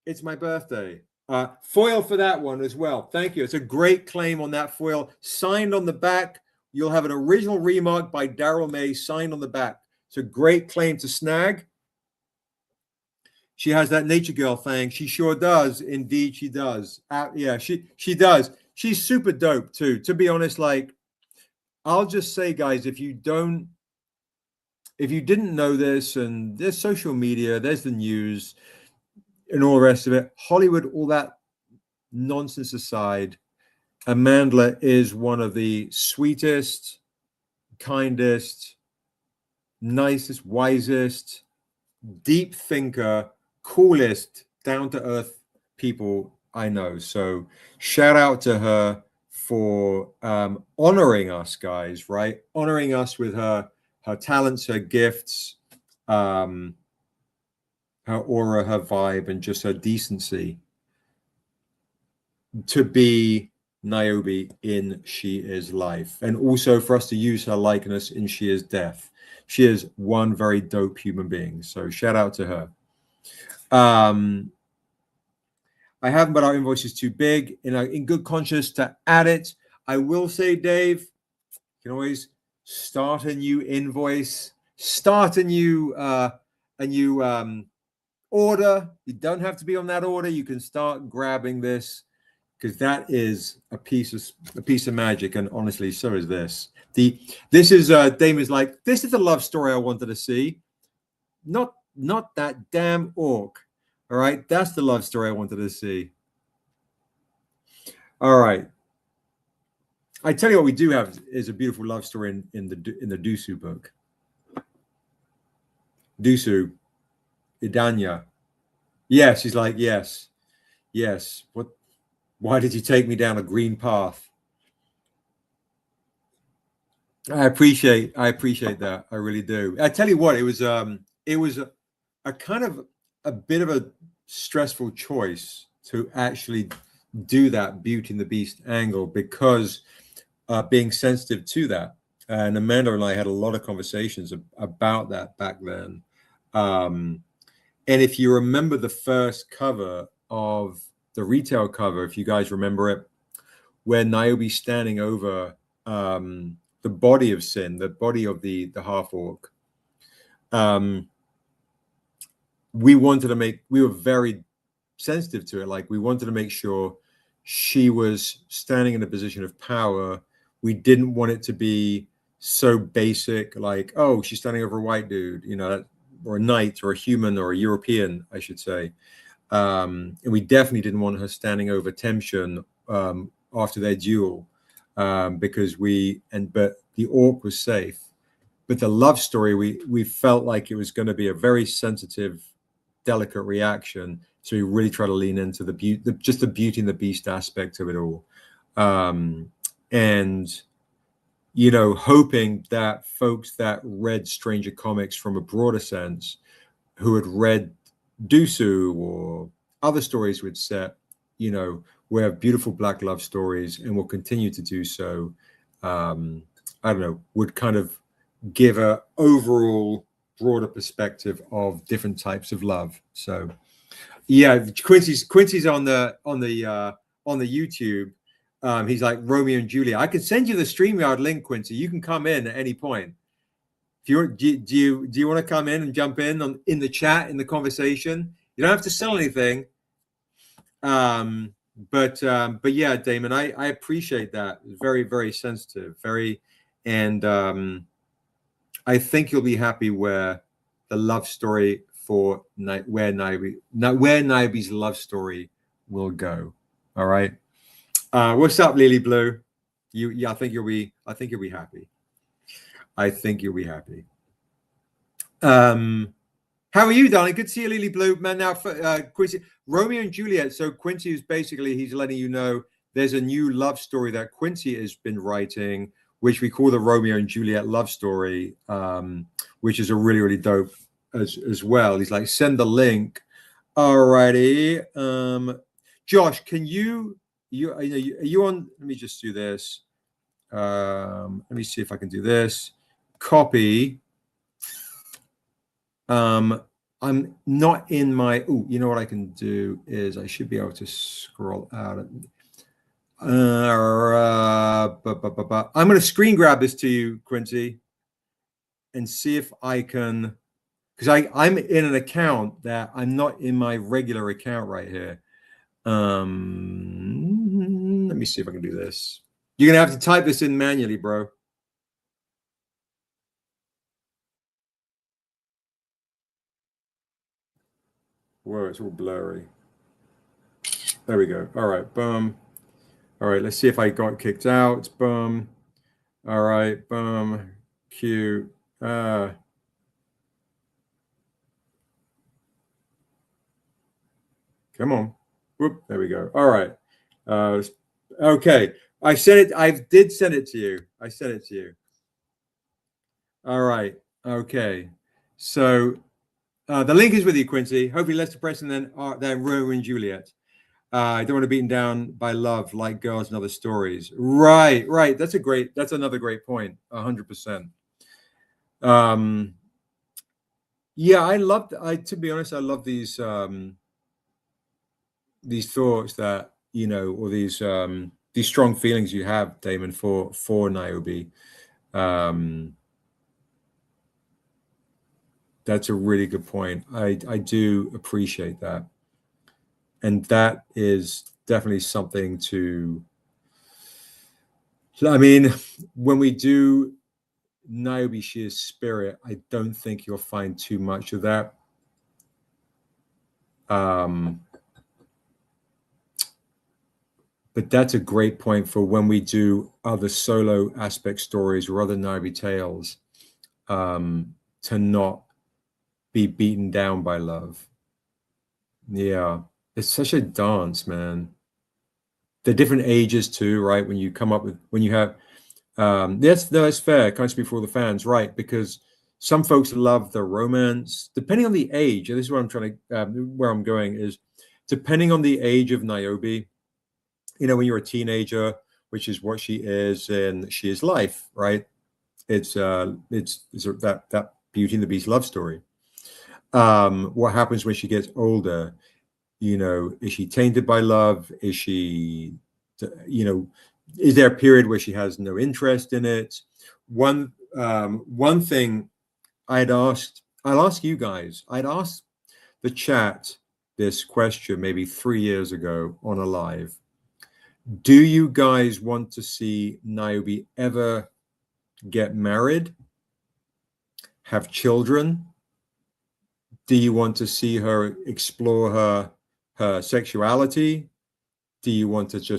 it's my birthday. Foil for that one as well. Thank you. It's a great claim on that foil. Signed on the back. You'll have an original remark by Daryl May signed on the back. It's a great claim to snag. She has that nature girl thing. She sure does. Indeed, she does. Yeah, she does. She's super dope too. To be honest, like, I'll just say, guys, if you didn't know this, and there's social media, there's the news, and all the rest of it, Hollywood, all that nonsense aside, Amanda is one of the sweetest, kindest, nicest, wisest, deep thinker, coolest, down-to-earth people I know. So shout out to her for honoring us, guys, right? Honoring us with her talents, her gifts, her aura, her vibe, and just her decency to be Niobe in She Is Life, and also for us to use her likeness in She Is Death. She is one very dope human being. So shout out to her. I haven't, but our invoice is too big. In good conscience to add it. I will say, Dave, you can always start a new invoice, start a new order. You don't have to be on that order. You can start grabbing this because that is a piece of magic, and honestly, so is this. This is Damon's like, this is the love story I wanted to see. Not that damn orc. All right, that's the love story I wanted to see. All right. I tell you what, we do have is a beautiful love story in the Dusu book. Dusu, Idanya. Yes, he's like, yes. What? Why did you take me down a green path? I appreciate that. I really do. I tell you what, it was a kind of a bit of a stressful choice to actually do that Beauty and the Beast angle because being sensitive to that. And Amanda and I had a lot of conversations about that back then. And if you remember the first cover of the retail cover, if you guys remember it, where Niobe's standing over the body of Sin, the body of the half orc, we were very sensitive to it. Like, we wanted to make sure she was standing in a position of power. We didn't want it to be so basic, like, oh, she's standing over a white dude, or a knight or a human or a European, I should say. And we definitely didn't want her standing over Temshin after their duel, because but the orc was safe. But the love story, we felt like it was going to be a very sensitive, delicate reaction. So we really try to lean into the Beauty and the Beast aspect of it all. And hoping that folks that read Stranger Comics from a broader sense, who had read Dusu or other stories we'd set, we have beautiful Black love stories and will continue to do so. I don't know, would kind of give a overall broader perspective of different types of love. So yeah, Quincy's on the YouTube. He's like Romeo and Juliet. I could send you the StreamYard link, Quincy. You can come in at any point. If you do you want to come in and jump in the chat, in the conversation? You don't have to sell anything. But yeah, Damon, I appreciate that. Very, very sensitive, and I think you'll be happy where the love story for where Niobe's love story will go. All right. What's up, Lily Blue? I think you'll be happy. I think you'll be happy. How are you, darling? Good to see you, Lily Blue. Man, now for Quincy, Romeo and Juliet. So Quincy is basically, he's letting you know there's a new love story that Quincy has been writing, which we call the Romeo and Juliet love story, which is a really, really dope as well. He's like, send the link. Alrighty. Josh, can are you on? Let me just do this. Let me see if I can do this. Copy. I'm not in my. Oh, you know what I can do is I should be able to scroll out. I'm going to screen grab this to you, Quincy, and see if I can, because I'm in an account that I'm not in my regular account right here. Let me see if I can do this. You're going to have to type this in manually, bro. Whoa, it's all blurry. There we go. All right, boom. All right, let's see if I got kicked out. Boom. All right, boom. Q. Come on. Whoop, there we go. All right. Okay. I sent it. I did send it to you. I sent it to you. All right. Okay. So the link is with you, Quincy. Hopefully less depressing than Romeo and Juliet. I don't want to be beaten down by love like girls and other stories. Right. That's another great point. 100%. Yeah, to be honest, I love these. thoughts that, or these strong feelings you have, Damon, for Niobe. That's a really good point. I do appreciate that. And that is definitely something to, I mean, when we do Niobe Shear's spirit, I don't think you'll find too much of that. But that's a great point for when we do other solo aspect stories or other Niobe tales, to not be beaten down by love. Yeah, it's such a dance, man. The different ages too, right? When you come up with, when you have, that's fair. Can't speak for all the fans, right? Because some folks love the romance, depending on the age. And this is what I'm trying to, where I'm going is, depending on the age of Niobe. When you're a teenager, which is what she is, and she is life, right? It's that Beauty and the Beast love story. What happens when she gets older? Is she tainted by love? Is she, is there a period where she has no interest in it? One thing I'll ask you guys, I'd asked the chat this question maybe 3 years ago on a live. Do you guys want to see Niobe ever get married, have children? Do you want to see her explore her sexuality? Do you want to do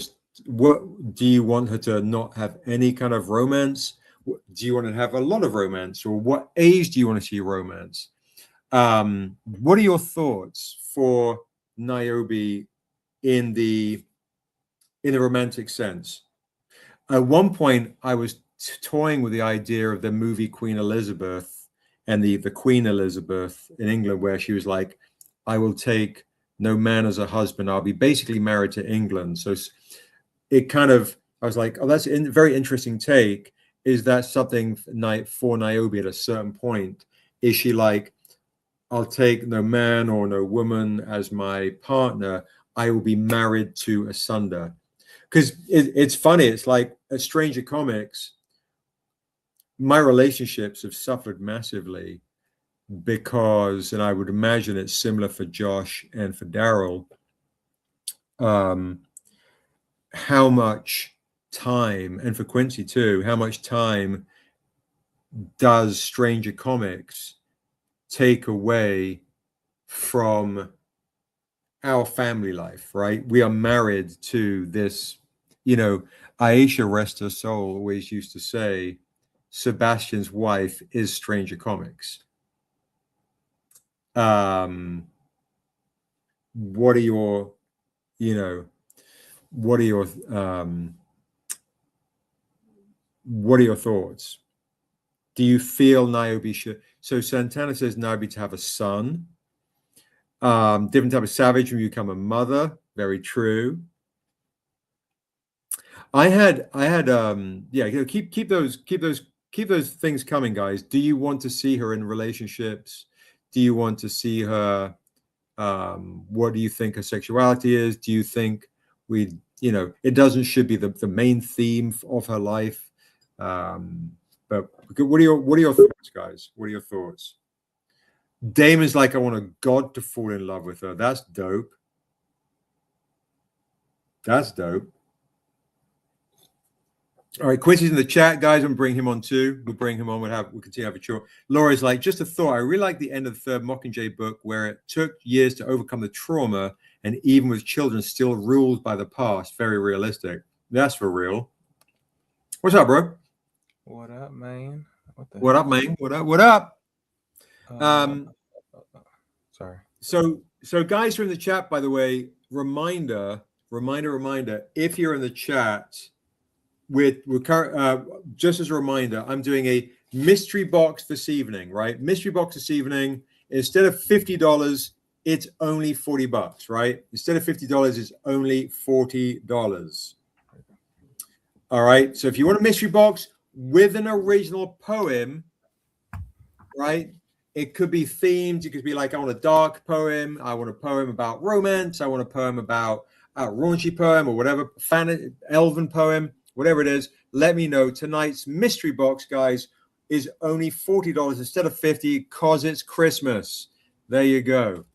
you want her to not have any kind of romance? Do you want to have a lot of romance, or what age do you want to see romance? What are your thoughts for Niobe in the romantic sense? At one point, I was toying with the idea of the movie Queen Elizabeth and the Queen Elizabeth in England, where she was like, I will take no man as a husband. I'll be basically married to England. So it kind of, I was like, oh, that's a very interesting take. Is that something for Niobe at a certain point? Is she like, I'll take no man or no woman as my partner. I will be married to asunder. Because it's funny. It's like at Stranger Comics, my relationships have suffered massively because, and I would imagine it's similar for Josh and for Daryl, how much time, and for Quincy too, how much time does Stranger Comics take away from our family life, right? We are married to this, Aisha, rest her soul, always used to say, Sebastian's wife is Stranger Comics. What are your, what are your thoughts? Do you feel Niobe should? So Santana says Niobe to have a son. Different type of savage when you become a mother. Very true. I had yeah, keep those things coming, guys. Do you want to see her in relationships? Do you want to see her, what do you think her sexuality is? Do you think it should be the main theme of her life? But what are your thoughts, guys? What are your thoughts? Damon's like, I want a god to fall in love with her. That's dope. That's dope. All right, Quincy's in the chat, guys. I'm bring him on too. We'll bring him on. We'll continue to have a chat. Laura's like, just a thought. I really like the end of the third Mockingjay book, where it took years to overcome the trauma, and even with children still ruled by the past. Very realistic. That's for real. What's up, bro? What up, man? What up, man? What up? Sorry. So guys from the chat, by the way, reminder. If you're in the chat, just as a reminder, I'm doing a mystery box this evening, right? Mystery box this evening. Instead of $50, it's only $40, right? Instead of $50, it's only $40. All right. So if you want a mystery box with an original poem, right, It could be themed. It could be like, I want a dark poem. I want a poem about romance. I want a poem about a raunchy poem or whatever, elven poem, whatever it is. Let me know. Tonight's mystery box, guys, is only $40 instead of $50 because it's Christmas. There you go.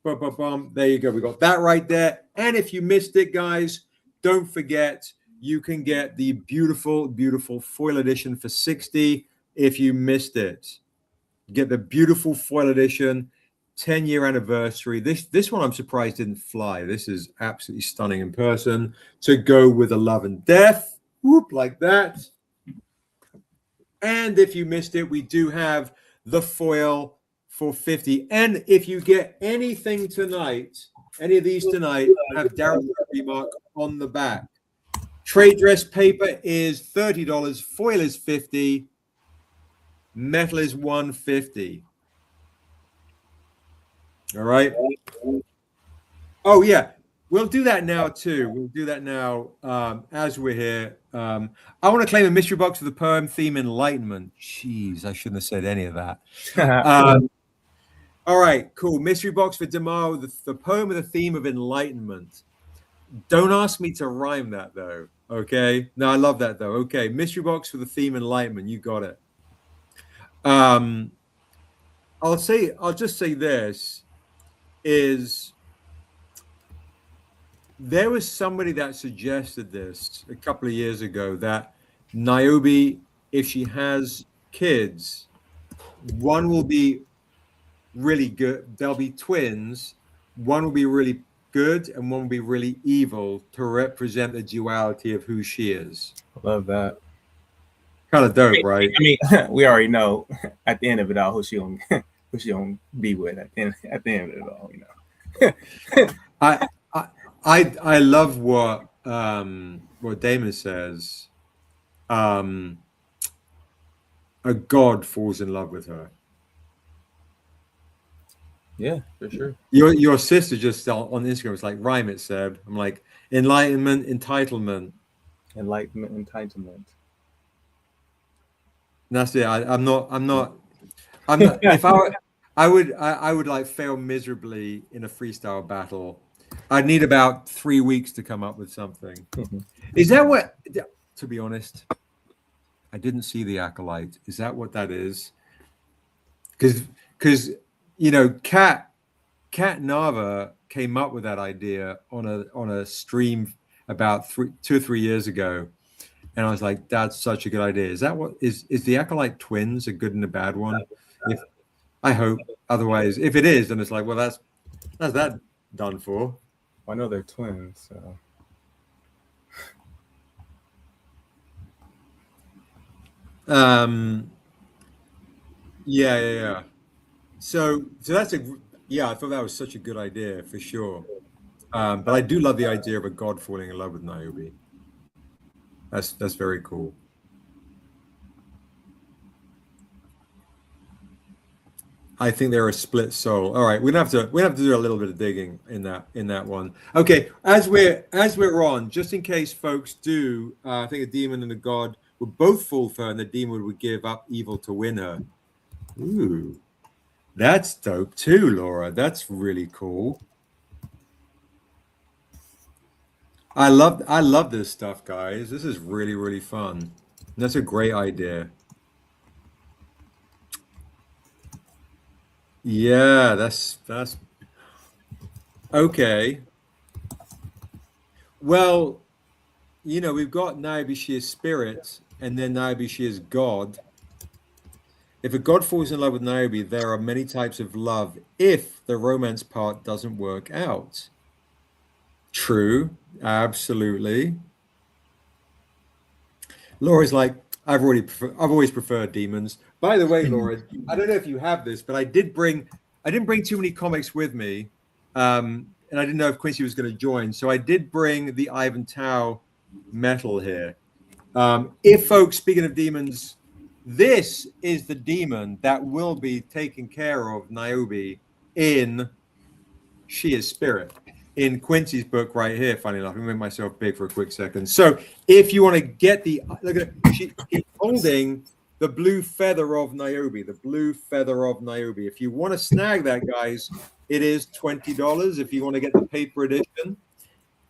Bum, bum, bum. There you go. We got that right there. And if you missed it, guys, don't forget you can get the beautiful, beautiful foil edition for $60 if you missed it. Get the beautiful foil edition, 10-year anniversary. This one I'm surprised didn't fly. This is absolutely stunning in person. To go with a love and death, whoop, like that. And if you missed it, we do have the foil for $50. And if you get anything tonight, any of these tonight, have Darren's remark on the back. Trade dress paper is $30. Foil is $50. Metal is $150. All right. Oh yeah, we'll do that now too. We'll do that now as we're here. I want to claim a mystery box for the poem theme Enlightenment. Jeez, I shouldn't have said any of that. All right, cool. Mystery box for Demo, the poem with the theme of enlightenment. Don't ask me to rhyme that though. Okay. No, I love that though. Okay, mystery box for the theme enlightenment. You got it. I'll just say this is there was somebody that suggested this a couple of years ago that Niobe, if she has kids, one will be really good. They'll be twins. One will be really good and one will be really evil to represent the duality of who she is. Love that. Kind of dope, right? I mean, we already know at the end of it all who she gonna be with at the end of it all, you know. I love what Damon says. A god falls in love with her. Yeah, for sure. Your sister just on Instagram was like, rhyme it, Seb. I'm like, enlightenment, entitlement. Enlightenment, entitlement. And that's it. I'm not. If I would like fail miserably in a freestyle battle. I'd need about 3 weeks to come up with something. Is that what? To be honest, I didn't see the Acolyte. Is that what that is? Because you know, Kat Nava came up with that idea on a stream about 2 or 3 years ago. And I was like, that's such a good idea. Is that what is the Acolyte twins a good and a bad one? I hope. Otherwise, if it is, then it's like, well, that's that done for. I know they're twins, so. Yeah. So that's I thought that was such a good idea for sure. But I do love the idea of a god falling in love with Niobe. That's very cool. I think they're a split soul. All right, we have to do a little bit of digging in that one. Okay, as we're on, just in case folks do, I think a demon and a god would both fall for her, and the demon would give up evil to win her. Ooh, that's dope too, Laura. That's really cool. I love this stuff, guys. This is really, really fun. That's a great idea. Yeah, that's okay. Well, you know, we've got Niobe, she is spirit, and then Niobe, she is God. If a god falls in love with Niobe, there are many types of love if the romance part doesn't work out. True, absolutely. Laura's like, I've always preferred demons. By the way, Laura, I don't know if you have this, but I didn't bring too many comics with me, and I didn't know if Quincy was going to join, so I did bring the Ivan Tao metal here. If folks, speaking of demons, this is the demon that will be taking care of Niobe in She is Spirit. In Quincy's book right here, funny enough, let me make myself big for a quick second. So if you want to get look at it, she's holding the blue feather of Niobe. The blue feather of Niobe. If you want to snag that, guys, it is $20. If you want to get the paper edition,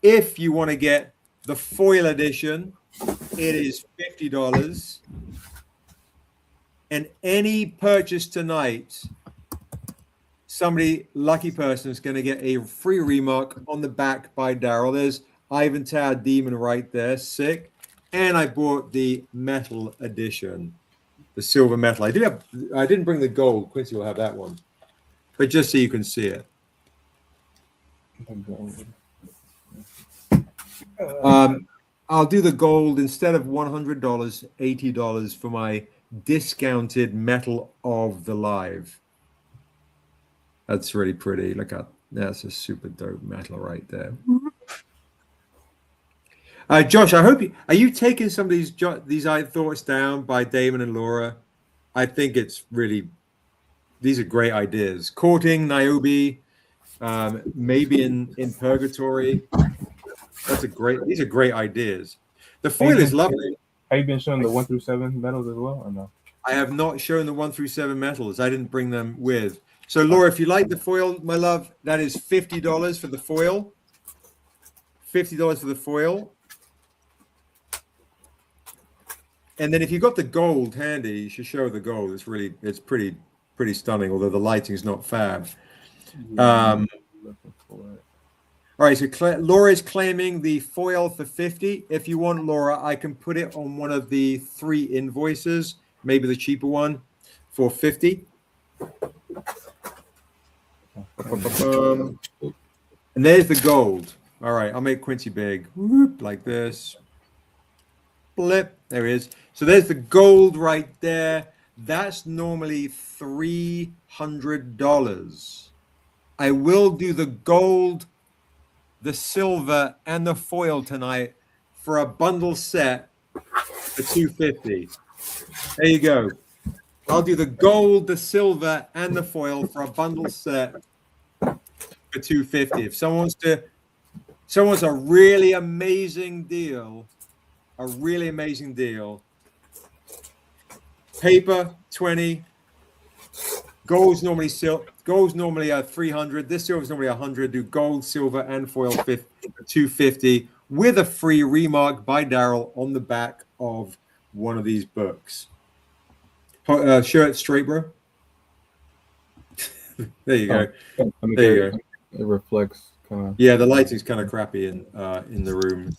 if you want to get the foil edition, it is $50. And any purchase tonight, somebody, lucky person, is going to get a free remark on the back by Daryl. There's Ivan Tower Demon right there. Sick. And I bought the metal edition, the silver metal. I didn't bring the gold. Quincy will have that one. But just so you can see it. I'll do the gold instead of $100, $80 for my discounted metal of the live. That's really pretty. Look at that's a super dope metal right there. Josh, I hope are you taking some of these thoughts down by Damon and Laura? I think it's really, these are great ideas. Courting Niobe, maybe in purgatory. These are great ideas. The foil is lovely. Have you been showing the 1 through 7 medals as well, or no? I have not shown the 1 through 7 metals. I didn't bring them with. So Laura, if you like the foil, my love, that is $50 for the foil. $50 for the foil. And then if you've got the gold handy, you should show the gold. It's pretty stunning, although the lighting is not fab. All right, so Laura is claiming the foil for $50. If you want, Laura, I can put it on one of the 3 invoices, maybe the cheaper one, for $50. And there's the gold. All right, I'll make Quincy big. Whoop, like this. Blip. There it is. So there's the gold right there. That's normally $300. I will do the gold, the silver, and the foil tonight for a bundle set for $250. There you go. I'll do the gold, the silver, and the foil for a bundle set for $250. If someone wants a really amazing deal, paper $20, gold's normally $300. This silver's normally $100. Do gold, silver, and foil $250 with a free remark by Daryl on the back of one of these books. Shirt straight, bro. There you go. There you go. It reflects kind of. Yeah, the lighting's kind of crappy in the room.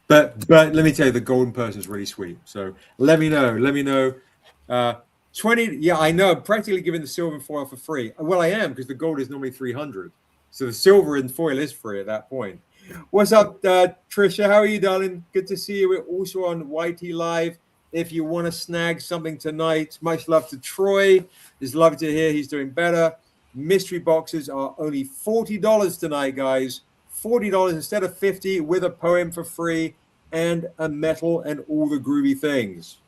But let me tell you, the golden person is really sweet. So let me know. 20. Yeah, I know. I'm practically giving the silver and foil for free. Well, I am, because the gold is normally $300. So the silver and foil is free at that point. What's up, Trisha? How are you, darling? Good to see you. We're also on YT Live. If you want to snag something tonight, much love to Troy. It's lovely to hear he's doing better. Mystery boxes are only $40 tonight, guys. $40 instead of $50 with a poem for free and a metal and all the groovy things.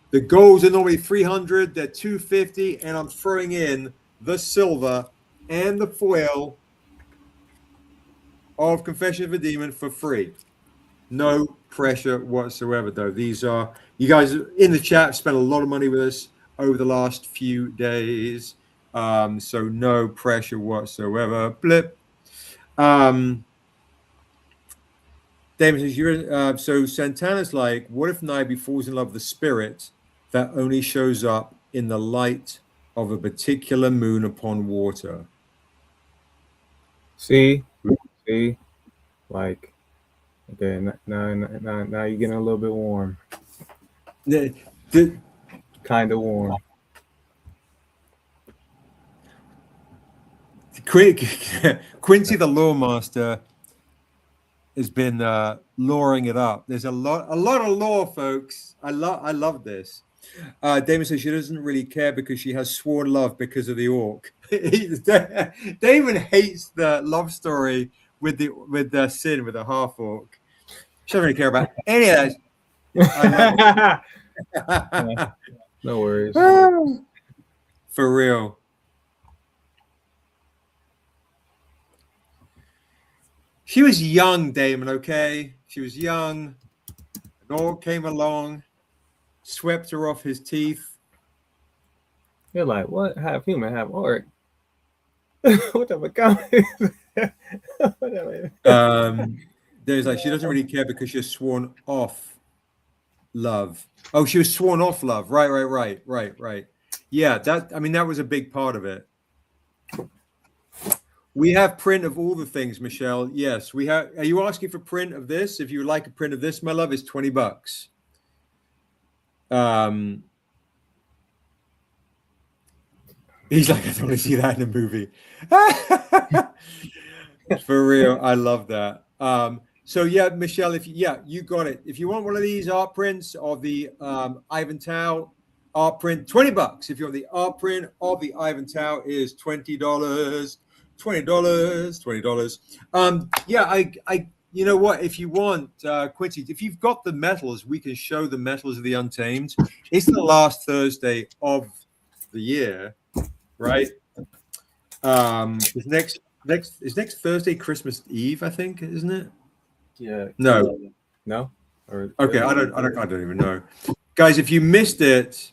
The golds are normally $300. They're $250, and I'm throwing in the silver and the foil of Confession of a Demon for free. No pressure whatsoever, though. These are, you guys in the chat spent a lot of money with us over the last few days, so no pressure whatsoever. Blip. Damon says, so Santana's like, what if Niobe falls in love with the spirit that only shows up in the light of a particular moon upon water? See, like, okay, now you're getting a little bit warm. Kind of warm. Quincy the Lore Master has been luring it up. There's a lot of lore, folks. I love this. Damon says she doesn't really care because she has sworn love because of the orc. Damon hates the love story with the Sin, with the half orc. She doesn't really care about any of that. No worries. For real. She was young, Damon, okay? She was young. An orc came along, swept her off his teeth. You're like, what? Half human, half orc. What the fuck? There's like, she doesn't really care because she's sworn off love. Oh, she was sworn off love. Right. Yeah, that was a big part of it. We have print of all the things, Michelle. Yes, we have. Are you asking for print of this? If you would like a print of this, my love, it's $20. He's like, I don't want to see that in a movie. For real, I love that. So yeah, Michelle, you got it. If you want one of these art prints of the Ivan Tao art print, $20. If you want the art print of the Ivan Tao, is $20. $20. I you know what? If you want, Quincy, if you've got the metals, we can show the metals of the Untamed. It's the last Thursday of the year, right? Is next Thursday Christmas Eve, I think, isn't it? Yeah. No. Or, Okay, I don't even know. Guys, if you missed it,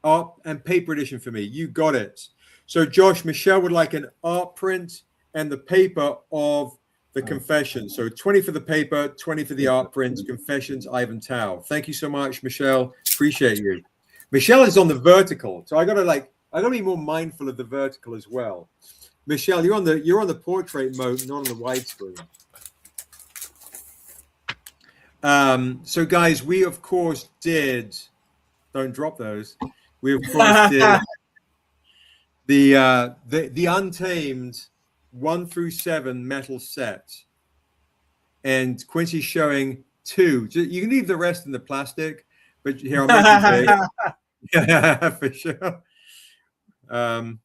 art and paper edition for me, you got it. So Josh, Michelle would like an art print and the paper of the Confessions. So 20 for the paper, 20 for the art print, Confessions, Ivan Tao. Thank you so much, Michelle. Appreciate you. Michelle is on the vertical, so I gotta be more mindful of the vertical as well. Michelle, you're on the portrait mode, not on the widescreen. So guys, we of course did. Don't drop those. We of course did the Untamed 1 through 7 metal set, and Quincy's showing 2. You can leave the rest in the plastic, but here I'll make it big. Yeah, for sure. Damar,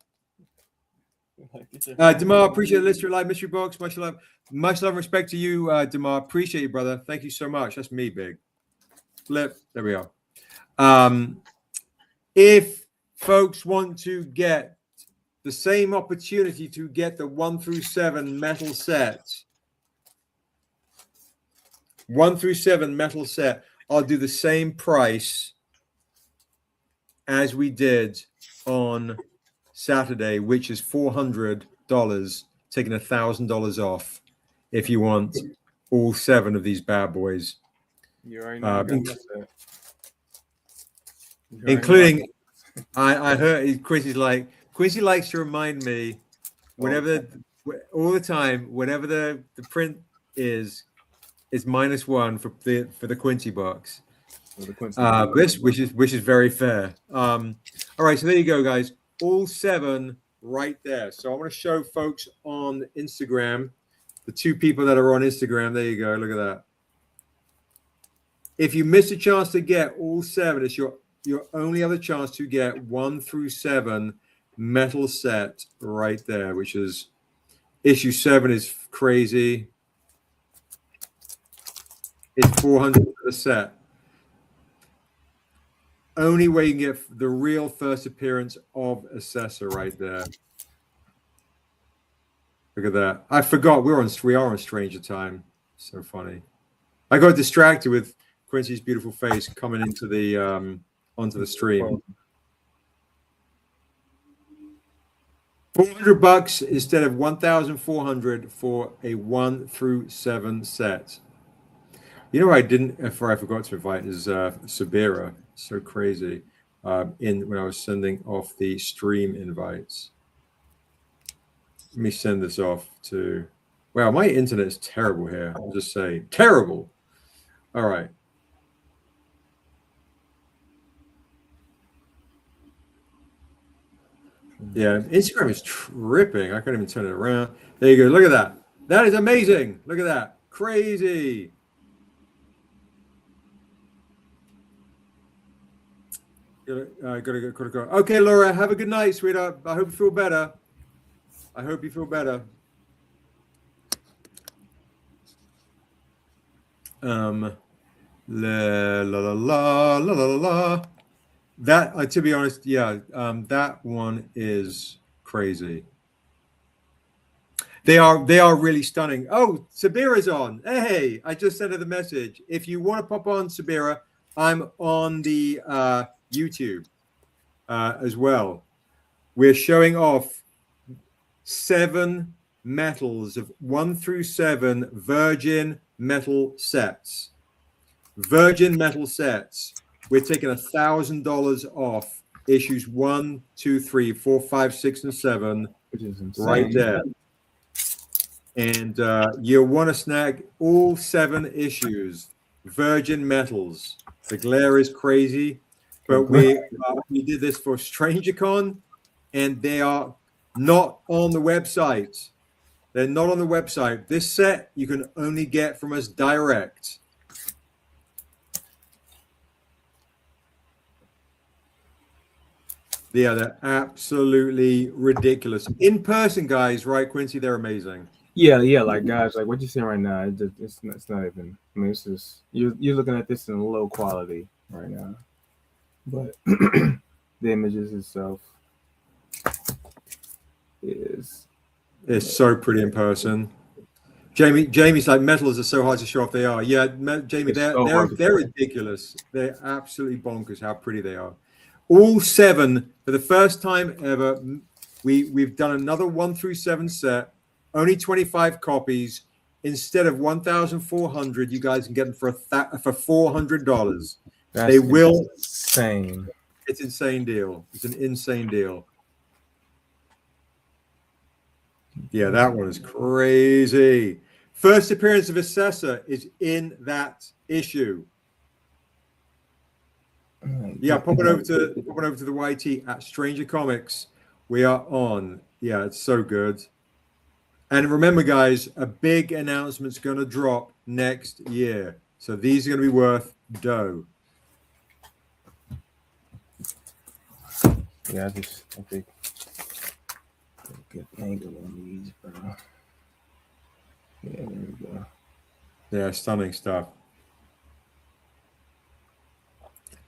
appreciate the listener live mystery box. Much love and respect to you, Damar. Appreciate you, brother. Thank you so much. That's me, big. Flip. There we are. If folks want to get the same opportunity to get the 1 through 7 metal set, 1 through 7 metal set, I'll do the same price as we did on Saturday, which is $400, taking $1,000 off if you want all 7 of these bad boys. You already know including, I heard Quincy likes to remind me all the time, whenever the print is -1 for the Quincy box. Which is very fair. All right, so there you go, guys. All 7 right there. So I want to show folks on Instagram, the 2 people that are on Instagram. There you go. Look at that. If you miss a chance to get all 7, it's your only other chance to get 1 through 7 metal set right there, which is issue 7 is crazy. It's $400 for the set. Only way you can get the real first appearance of Assessor right there. Look at that. I forgot we are on Stranger Time. So funny. I got distracted with Quincy's beautiful face coming into the onto the stream. $400 instead of $1,400 for a 1 through 7 set. You know what I forgot to invite is Sabira. So crazy. When I was sending off the stream invites. Let me send this off to. Wow, my internet is terrible here. I'll just say terrible. All right. Yeah, Instagram is tripping. I can't even turn it around. There you go. Look at that. That is amazing. Look at that. Crazy. Gotta go. Okay, Laura, have a good night, sweetheart. I hope you feel better. La la la la la la la. That, to be honest, yeah, that one is crazy. They are really stunning. Oh, Sabira's on. Hey, I just sent her the message. If you want to pop on, Sabira, I'm on the YouTube as well. We're showing off 7 metals of 1 through 7 virgin metal sets. Virgin metal sets. We're taking $1,000 off issues 1, 2, 3, 4, 5, 6, and 7. Which is insane. Right there. And you'll want to snag all 7 issues. Virgin metals. The glare is crazy, but we did this for StrangerCon, and they are not on the website. They're not on the website. This set you can only get from us direct. Yeah, they're absolutely ridiculous. In person, guys, right, Quincy? They're amazing. Yeah, like guys, like what you're seeing right now, it's not even. I mean, it's just you're looking at this in low quality right now, but the images itself is it's so pretty in person. Jamie's like, metals are so hard to show off. They are. Yeah, Jamie, they're ridiculous. They're absolutely bonkers how pretty they are. All 7 for the first time ever. We've done another 1 through 7 set. Only 25 copies instead of 1,400. You guys can get them for $400. They will. Insane. It's insane deal. It's an insane deal. Yeah, that one is crazy. First appearance of Assessor is in that issue. Yeah, pop it over to the YT at Stranger Comics. We are on. Yeah, it's so good. And remember, guys, a big announcement's going to drop next year. So these are going to be worth dough. Yeah, I think good angle on these, bro. Yeah, there we go. Yeah, stunning stuff.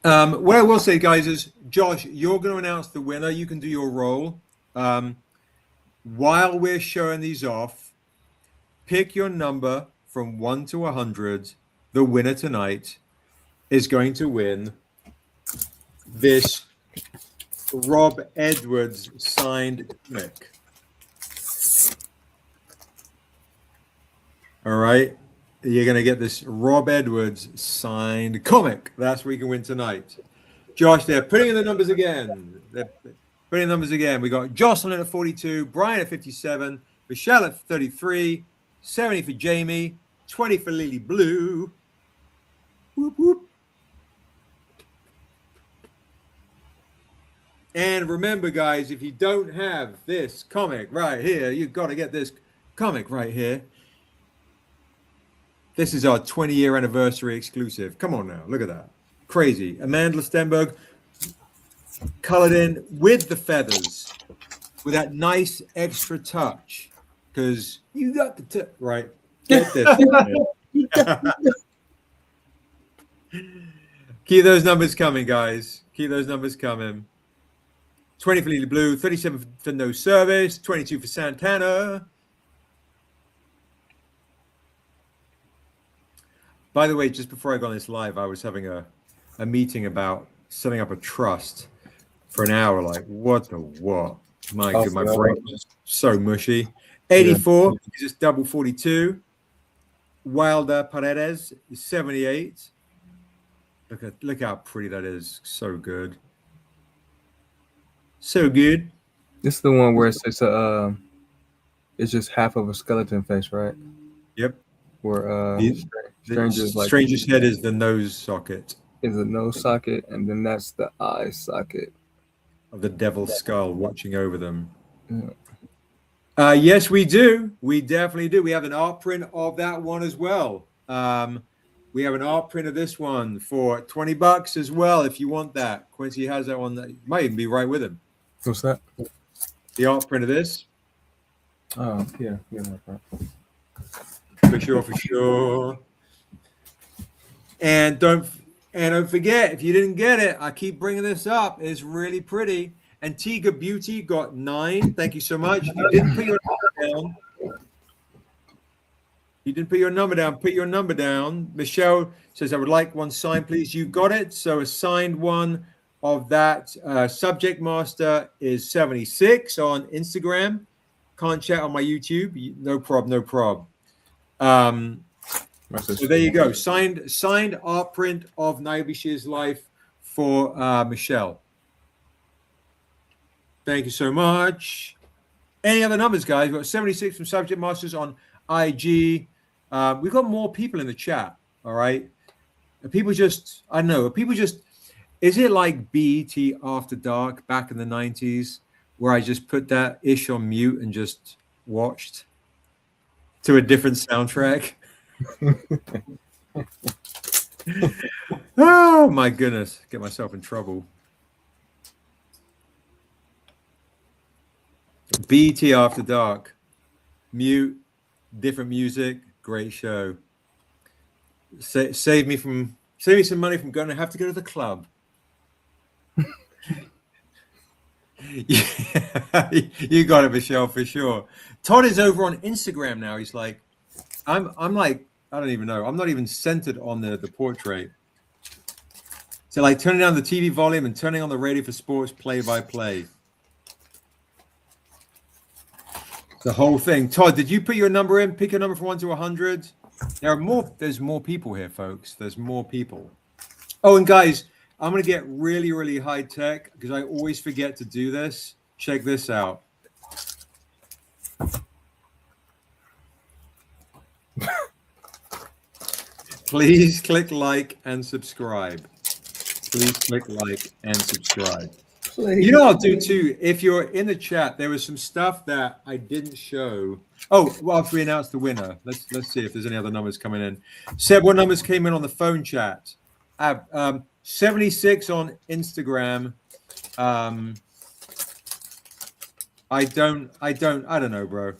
What I will say, guys, is Josh, you're going to announce the winner. You can do your role. While we're showing these off, pick your number from 1 to 100. The winner tonight is going to win this Rob Edwards signed comic. All right. You're going to get this Rob Edwards signed comic. That's what you can win tonight. Josh, they're putting in the numbers again. We got Jocelyn at 42, Brian at 57, Michelle at 33, 70 for Jamie, 20 for Lily Blue. Whoop, whoop. And remember, guys, if you don't have this comic right here, you've got to get this comic right here. This is our 20-year anniversary exclusive. Come on now, look at that. Crazy. Amanda Stenberg colored in with the feathers, with that nice extra touch, because you got the right. Get this. Keep those numbers coming, guys. Keep those numbers coming. 20 for Lily Blue, 37 for No Service, 22 for Santana. By the way, just before I got on this live, I was having a meeting about setting up a trust for an hour. Like, what the what? My God, my brain was so mushy. 84 is just double 42. Wilder Paredes is 78. Look how pretty that is. So good. So good. This is the one where it's just half of a skeleton face, right? Yep. Where Stranger's head is the nose socket. Is the nose socket, and then that's the eye socket of the devil's skull watching over them. Yeah. Yes, we do. We definitely do. We have an art print of that one as well. We have an art print of this one for $20 as well, if you want that. Quincy has that one. That might even be right with him. What's that? The art print of this. Oh, yeah. For sure. And don't forget, if you didn't get it, I keep bringing this up. It's really pretty. Antigua Beauty got 9. Thank you so much. If you didn't put your number down, You didn't put your number down. Put your number down. Michelle says, I would like one signed, please. You got it. So a signed one of that subject master is 76 on Instagram. Can't chat on my YouTube. No problem. No problem. So there you go. Signed art print of Niobe Shear's life for Michelle. Thank you so much. Any other numbers, guys? We've got 76 from subject masters on IG. We've got more people in the chat. All right. People just, I don't know. People just, is it like BET After Dark back in the 90s where I just put that ish on mute and just watched to a different soundtrack? Oh my goodness. Get myself in trouble. BET After Dark. Mute, different music, great show. Save me some money from going to have to go to the club. Yeah, you got it, Michelle, for sure. Todd is over on Instagram now. He's like, I'm like, I don't even know. I'm not even centered on the portrait. So like turning down the TV volume and turning on the radio for sports play-by-play. The whole thing. Todd, did you put your number in? Pick a number from 1 to 100. There's more people here, folks. There's more people. Oh, and guys, I'm going to get really, really high tech because I always forget to do this. Check this out. Please click like and subscribe. Please click like and subscribe. Please. You know what I'll do too? If you're in the chat, there was some stuff that I didn't show. Oh, well, after we announce the winner, let's see if there's any other numbers coming in. Seb, what numbers came in on the phone chat? I have 76 on Instagram. I don't know, bro.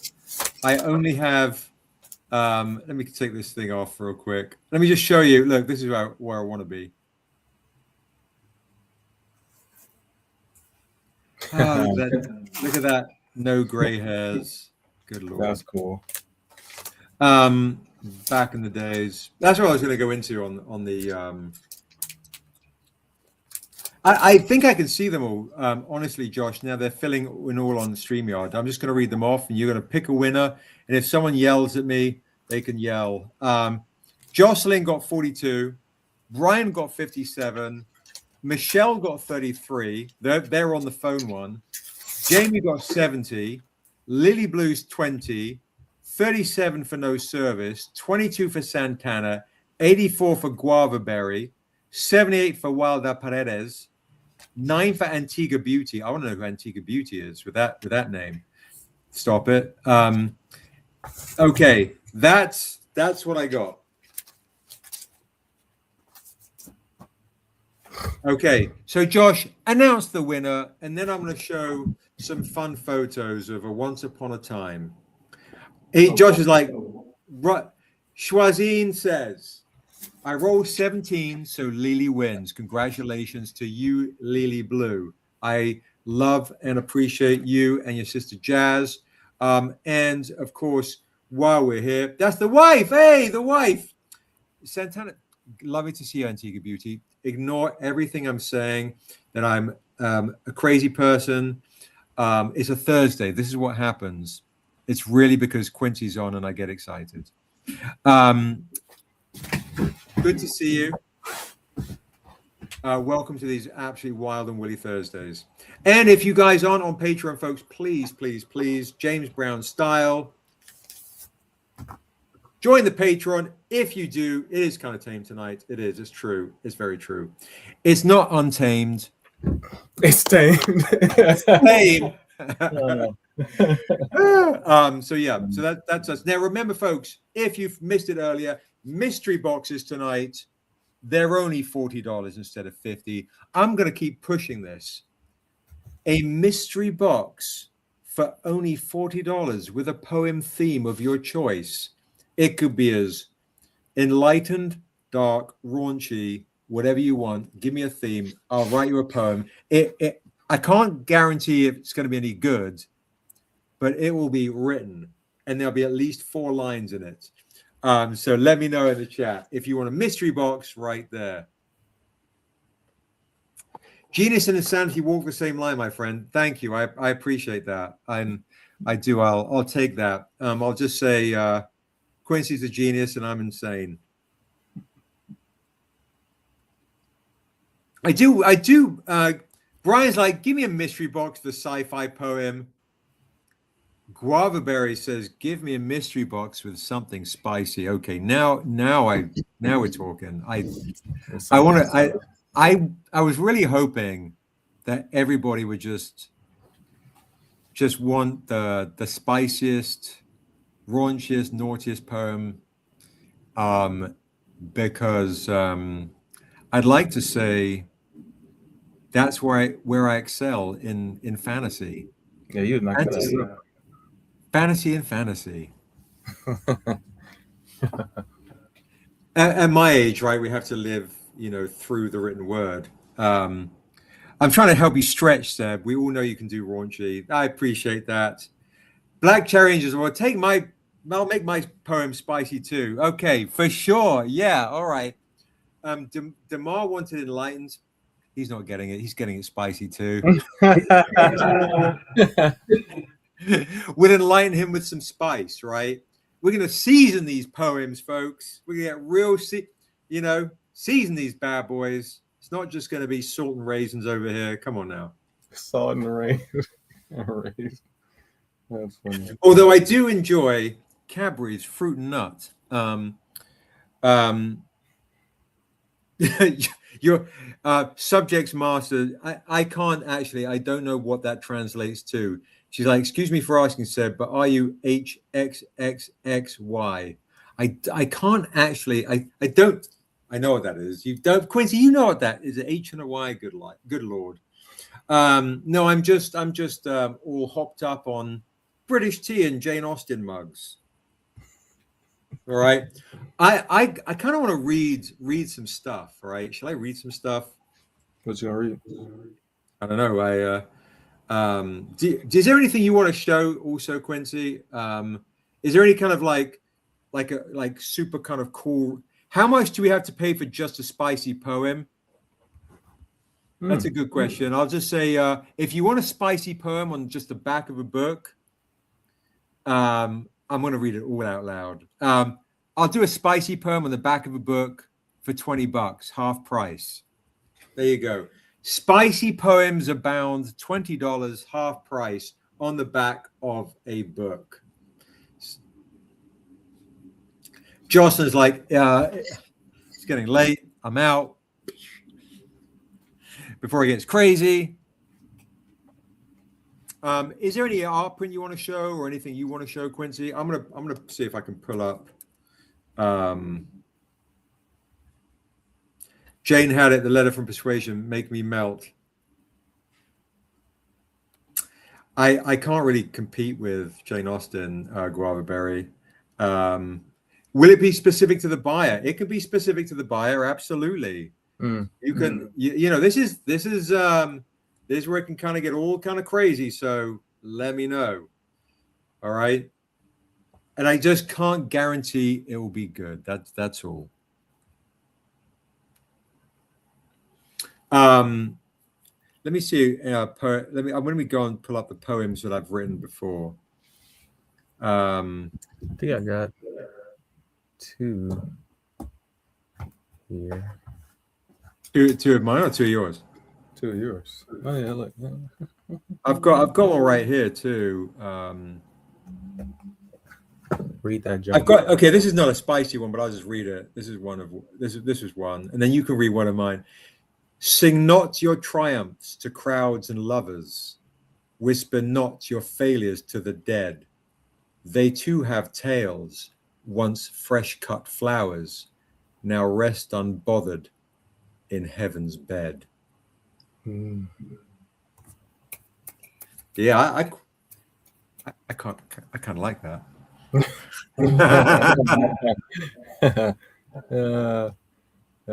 I only have. Let me take this thing off real quick. Let me just show you. Look, this is where I want to be. Oh, look at that. No gray hairs. Good Lord. That's cool. Back in the days. That's what I was going to go into on the. I think I can see them all. Honestly, Josh, now they're filling in all on StreamYard. I'm just going to read them off, and you're going to pick a winner. And if someone yells at me, they can yell. Jocelyn got 42. Brian got 57. Michelle got 33. They're on the phone one. Jamie got 70. Lily Blue's 20. 37 for no service. 22 for Santana. 84 for Guava Berry. 78 for Wilda Paredes. 9 for Antigua Beauty. I want to know who Antigua Beauty is with that name. Stop it. Okay, that's what I got. Okay, so Josh, announce the winner, and then I'm going to show some fun photos of a once upon a time. Josh is like, Schwazine says, I rolled 17, so Lily wins. Congratulations to you, Lily Blue. I love and appreciate you and your sister Jazz. And of course, while we're here, that's the wife. Hey, the wife. Santana, lovely to see you, Antigua Beauty. Ignore everything I'm saying, that I'm a crazy person. It's a Thursday. This is what happens. It's really because Quincy's on and I get excited. Good to see you. Welcome to these absolutely wild and woolly Thursdays. And if you guys aren't on Patreon, folks, please, please, please, James Brown style, join the Patreon. If you do, it is kind of tame tonight. It is. It's true. It's very true. It's not untamed. It's tame. It's tame. So yeah, so that's us. Now remember, folks, if you've missed it earlier, mystery boxes tonight, they're only $40 instead of $50. I'm going to keep pushing this. A mystery box for only $40 with a poem theme of your choice. It could be as enlightened, dark, raunchy, whatever you want. Give me a theme. I'll write you a poem. I can't guarantee if it's going to be any good, but it will be written, and there'll be at least 4 lines in it. So let me know in the chat if you want a mystery box right there. Genius and insanity walk the same line, my friend. Thank you. I appreciate that. I do. I'll take that. I'll just say Quincy's a genius and I'm insane. I do. Brian's like, give me a mystery box for sci-fi poem. Guavaberry says, give me a mystery box with something spicy. Okay, now we're talking. I was really hoping that everybody would just want the spiciest, raunchiest, naughtiest poem. Because I'd like to say that's where I excel in fantasy. Yeah, you're not gonna. Fantasy and fantasy. At my age, right, we have to live, through the written word. I'm trying to help you stretch, Seb. We all know you can do raunchy. I appreciate that. Black Cherry Angels, I'll make my poem spicy too. Okay, for sure. Yeah, all right. Demar wanted enlightened. He's not getting it. He's getting it spicy too. We'll enlighten him with some spice, right? We're going to season these poems, folks. We're going to get real, season these bad boys. It's not just going to be salt and raisins over here. Come on now. Salt and raisins. That's funny. Although I do enjoy Cadbury's fruit and nut. Your subjects master. I can't actually. I don't know what that translates to. She's like, excuse me for asking, Seb, but are you HXXXY? I can't actually. I don't. I know what that is. You don't, Quincy. You know what that is? An H and a Y. Good Lord. No, I'm just all hopped up on British tea and Jane Austen mugs. All right. I kind of want to read some stuff. All right. Shall I read some stuff? What you gonna read? I don't know. Is there anything you want to show also, Quincy? Is there any kind of like super kind of cool? How much do we have to pay for just a spicy poem? That's a good question. I'll just say, if you want a spicy poem on just the back of a book, I'm going to read it all out loud. I'll do a spicy poem on the back of a book for $20, half price. There you go. Spicy poems abound, $20, half price on the back of a book. Jocelyn's like, it's getting late. I'm out. Before it gets crazy. Is there any art print you want to show or anything you want to show, Quincy? I'm gonna see if I can pull up. Jane had it, the letter from persuasion, make me melt. I can't really compete with Jane Austen, Guava Berry. Will it be specific to the buyer? It can be specific to the buyer, absolutely. You can, this is where it can kind of get all kind of crazy. So let me know. All right. And I just can't guarantee it will be good. That's all. Let me see. Let me go and pull up the poems that I've written before. I think I got two here. Two of mine or two of yours? Two of yours. Oh yeah, look. I've got one right here too. Read that. Jump. Okay. This is not a spicy one, but I'll just read it. This is one, and then you can read one of mine. Sing not your triumphs to crowds and lovers. Whisper not your failures to the dead. They too have tales, once fresh cut flowers, now rest unbothered in heaven's bed. Yeah, I kind of like that. Do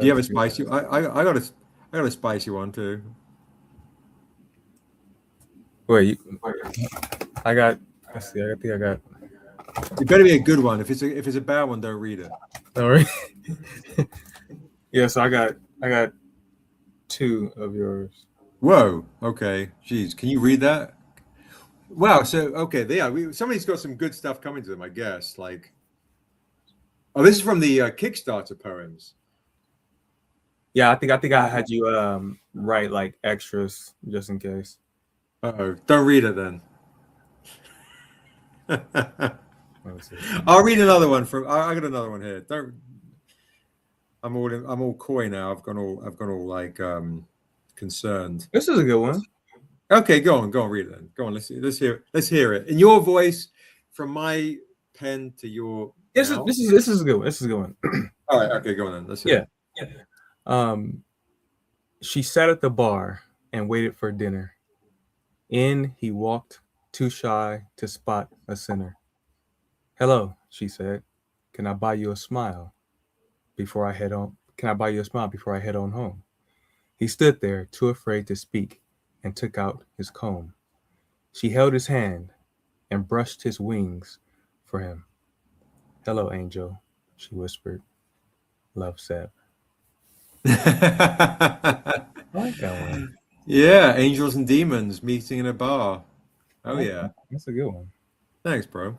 you have a spicy? I got a spicy one too. Wait, I got. Let's see. I think I got It better be a good one. If it's a bad one, don't read it. All right. Yeah, so I got 2 of yours. Whoa. Okay. Jeez. Can you read that? Wow. So okay. Yeah. Somebody's got some good stuff coming to them, I guess. Like, oh, this is from the Kickstarter poems. Yeah, I think I had you write like extras just in case. Uh-oh. Don't read it then. Let me see. I'll read another one from. I got another one here. Don't. I'm all coy now. I've gone all like concerned. This is a good one. Okay, go on, read it then. Go on, let's hear it in your voice, from my pen to your. This is a good one. This is a good one. All right, okay, go on then. Let's hear it. She sat at the bar and waited for dinner. In he walked, too shy to spot a sinner. Hello, she said. Can I buy you a smile before I head on? Can I buy you a smile before I head on home? He stood there, too afraid to speak, and took out his comb. She held his hand and brushed his wings for him. Hello, angel, she whispered. Love Seb. I like that one. Yeah, angels and demons meeting in a bar. Oh yeah, that's a good one. Thanks, bro.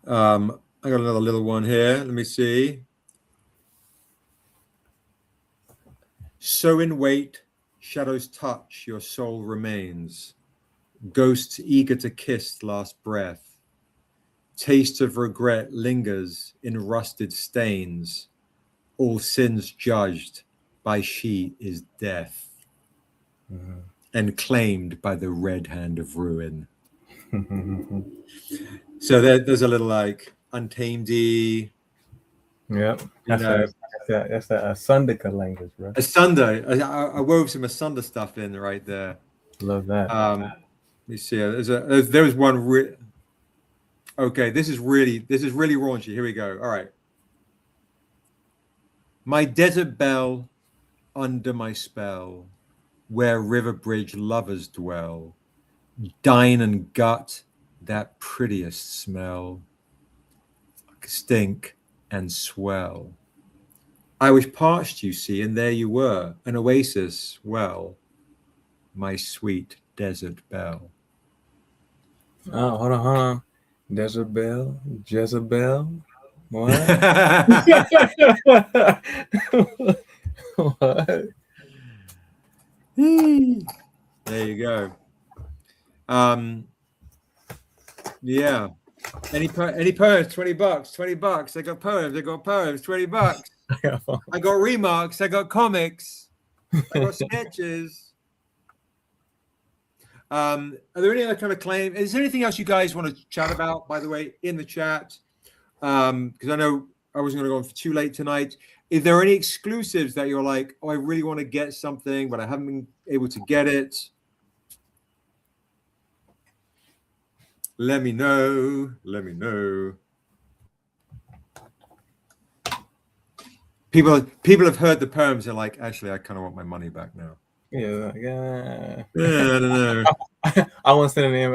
I got another little one here. Let me see. So in wait, shadows touch, your soul remains. Ghosts eager to kiss last breath. Taste of regret lingers in rusted stains. All sins judged by she is death. Mm-hmm. And claimed by the red hand of ruin. So there's a little like untamed-y. Yep. That's the Asundika language, bro. Asunda. I wove some Asunda stuff in right there. Love that. Let me see. There was one. Okay, this is really raunchy. Here we go. All right. My desert belle, under my spell, where river bridge lovers dwell, dine and gut that prettiest smell, stink and swell. I was parched, you see, and there you were, an oasis, well, my sweet desert belle. Oh, hold on. Desert belle, Jezebel. What? What? There you go. Yeah. Any poems? $20. I got poems. 20 bucks. I got remarks. I got comics. I got sketches. Are there any other kind of claim? Is there anything else you guys want to chat about, by the way, in the chat? Because I know I wasn't going to go on for too late tonight. If there are any exclusives that you're like, oh, I really want to get something, but I haven't been able to get it, let me know. People have heard the poems. They're like, actually, I kind of want my money back now. Yeah. I don't know. I won't send it in.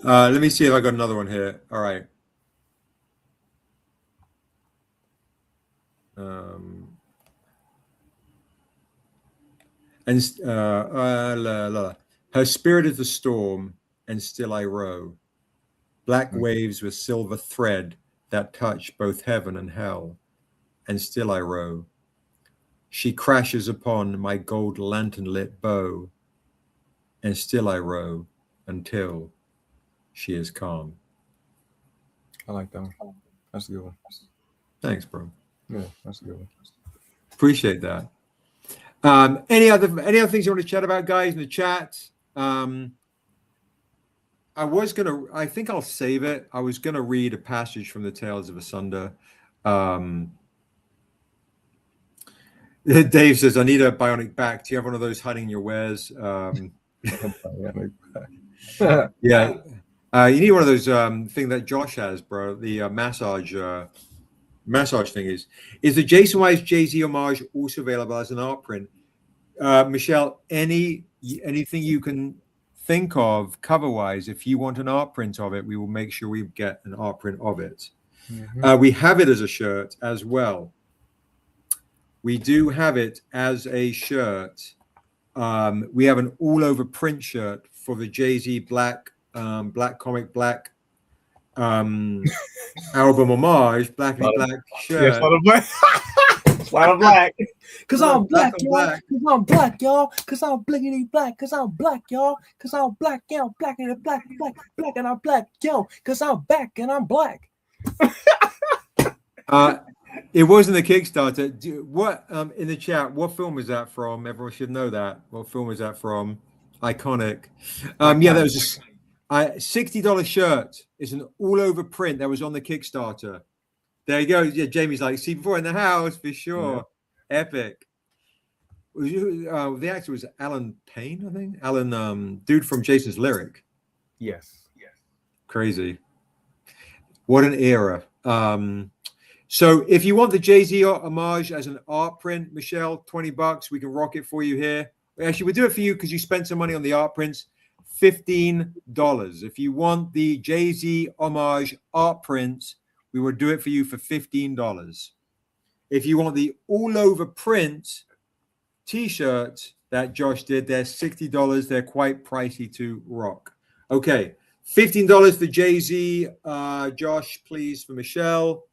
Let me see if I got another one here. All right. Her spirit is the storm, and still I row. Black waves with silver thread that touch both heaven and hell, and still I row. She crashes upon my gold lantern-lit bow, and still I row until she is calm. I like that one. That's a good one. Thanks, bro. Yeah, that's a good one. Appreciate that. Any other things you want to chat about, guys, in the chat? I think I'll save it. I was gonna read a passage from the Tales of Asunda. Dave says, I need a bionic back. Do you have one of those hiding in your wares? Yeah. You need one of those thing that Josh has, bro. The massage thing is the Jaycen Wise Jay-Z homage also available as an art print? Michelle, anything you can think of cover-wise, if you want an art print of it, we will make sure we get an art print of it. We have it as a shirt as well. We do have it as a shirt. We have an all-over print shirt for the Jay-Z Black Comic Black album homage, Black and Black shirt. Yes, a lot of black. A lot of black. Cause I'm black, y'all. Black. Cause I'm black, y'all. Cause I'm blickety black. Cause I'm black, y'all. Cause I'm black, y'all. Black and black, black, and I'm black, yo. Cause I'm back and I'm black. It wasn't the Kickstarter. What in the chat? What film is that from? Everyone should know that. What film is that from? Iconic. Yeah, that was just $60 shirt. It's an all-over print that was on the Kickstarter. There you go. Yeah, Jamie's like, see before in the house for sure. Yeah. Epic. The actor was Alan Payne, I think. Alan, dude from Jason's Lyric. Yes. Crazy. What an era. So if you want the Jay-Z homage as an art print, Michelle, $20, we can rock it for you here. Actually, we'll do it for you because you spent some money on the art prints. $15. If you want the Jay-Z homage art print, we will do it for you for $15. If you want the all-over print t-shirt that Josh did, they're $60. They're quite pricey to rock. Okay, $15 for Jay-Z. Josh, please, for Michelle.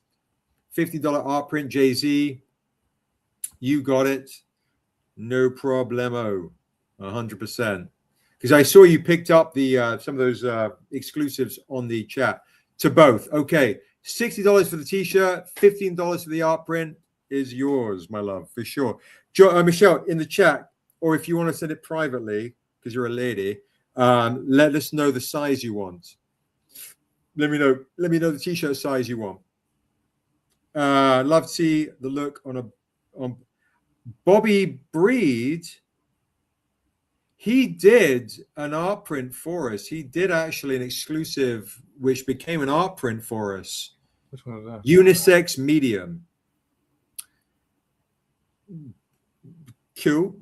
$50 art print, Jay-Z. You got it. No problemo. 100%. Because I saw you picked up the some of those exclusives on the chat. To both. Okay. $60 for the t-shirt. $15 for the art print is yours, my love, for sure. Michelle, in the chat, or if you want to send it privately, because you're a lady, let us know the size you want. Let me know the t-shirt size you want. Love to see the look on Bobby Breed. He did an art print for us. He did actually an exclusive, which became an art print for us. Which one is that? Unisex medium. Cool.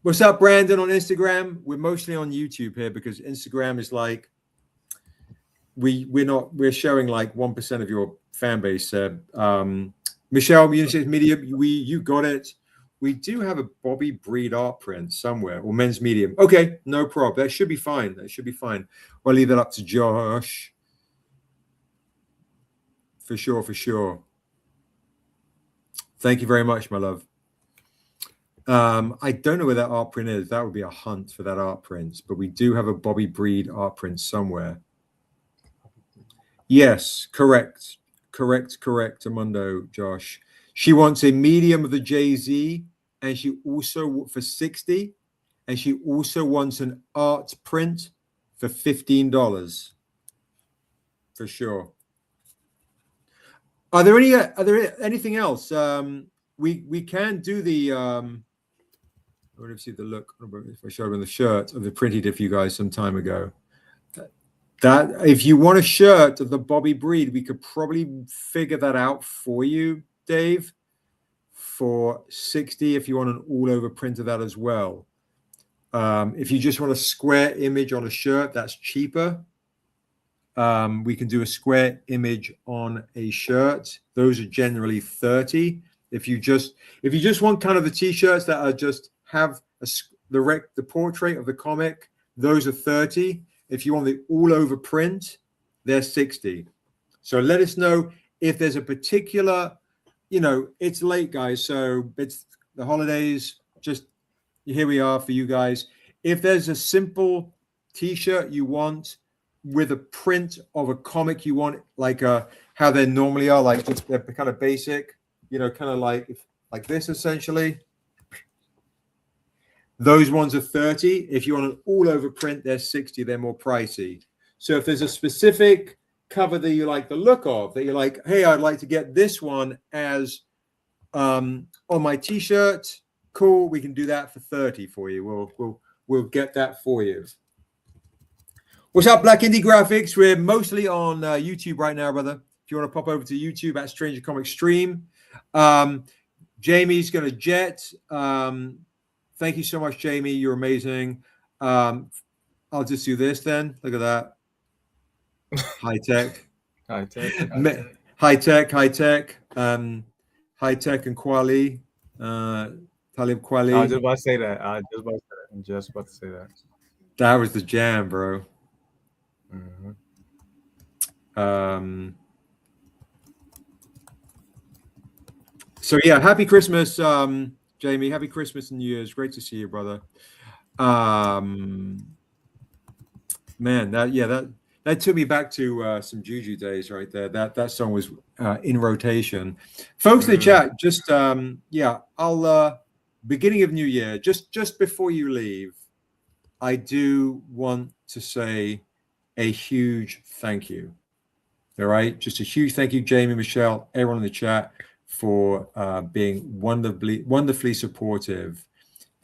What's up, Brandon, on Instagram? We're mostly on YouTube here because Instagram is like we're showing like 1% of your fan base. Michelle, Unisex medium, you got it. We do have a Bobby Breed art print somewhere, or men's medium. Okay, no problem. That should be fine. I'll leave that up to Josh. For sure. Thank you very much, my love. I don't know where that art print is. That would be a hunt for that art print. But we do have a Bobby Breed art print somewhere. Yes, correct, Amundo, Josh. She wants a medium of the Jay-Z, and she also for $60, and she also wants an art print for $15. For sure. Are there anything else? We can do the I want to see the look. If I showed on the shirt of the print he did for you guys some time ago. That if you want a shirt of the Bobby Breed, we could probably figure that out for you, Dave, for $60 if you want an all-over print of that as well. If you just want a square image on a shirt, that's cheaper. We can do a square image on a shirt. Those are generally $30. If you just want kind of the t-shirts that are just have the portrait of the comic, those are $30. If you want the all-over print, they're $60. So let us know if there's a particular, it's late, guys. So it's the holidays. Just here we are for you guys. If there's a simple t-shirt you want with a print of a comic you want, like how they normally are, like just they're kind of basic, kind of like this essentially. Those ones are $30. If you want an all-over print, they're $60. They're more pricey. So if there's a specific cover that you like the look of, that you're like, hey, I'd like to get this one as on my t-shirt, cool, we can do that for $30 for you. We'll get that for you. What's up, Black Indie Graphics? We're mostly on YouTube right now, brother. If you want to pop over to YouTube at Stranger Comics Stream. Jamie's going to jet. Thank you so much, Jamie. You're amazing. I'll just do this then. Look at that. High tech. High tech. High tech. High tech. High tech and Kweli. Talib Kweli. I was just about to say that. I'm just about to say that. That was the jam, bro. Mm-hmm. So yeah, happy Christmas, Jamie. Happy Christmas and New Year's. Great to see you, brother. Man, that took me back to some Juju days right there. That song was in rotation. Folks in the chat, just I'll beginning of New Year, just before you leave, I do want to say a huge thank you. All right, just a huge thank you, Jamie, Michelle, everyone in the chat for being wonderfully supportive.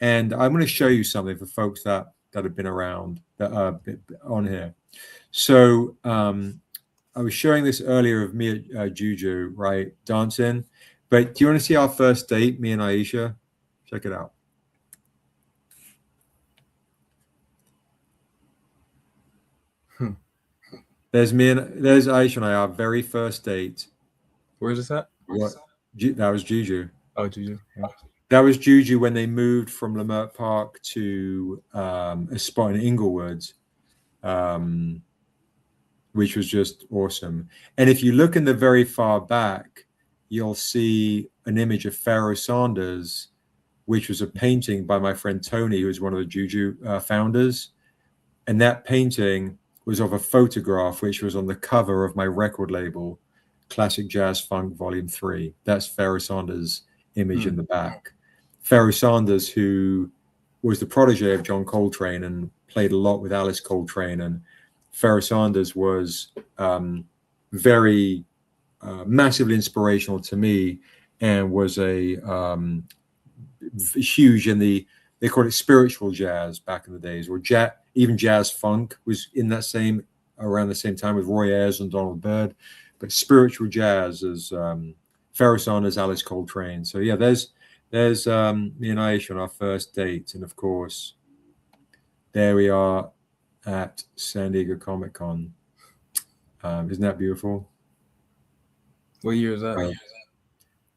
And I'm going to show you something for folks that have been around that are on here. So I was showing this earlier of me at Juju, right, dancing. But do you want to see our first date, me and Aisha? Check it out. There's Aisha and I, our very first date. Where's this at? That was Juju. Oh, Juju. Yeah. That was Juju when they moved from Lamert Park to a spot in Inglewood, which was just awesome. And if you look in the very far back, you'll see an image of Pharaoh Sanders, which was a painting by my friend Tony, who was one of the Juju founders. And that painting was of a photograph which was on the cover of my record label, Classic Jazz Funk Volume 3. That's Pharaoh Sanders' image in the back. Pharaoh Sanders, who was the protege of John Coltrane and played a lot with Alice Coltrane. And Pharaoh Sanders was very massively inspirational to me and was a huge in they called it spiritual jazz back in the days, or even jazz funk was in that around the same time with Roy Ayers and Donald Byrd. But spiritual jazz is Pharaoh Sanders, Alice Coltrane. So yeah, there's me and Aisha on our first date, and of course, there we are at San Diego Comic Con. Isn't that beautiful? What year is that?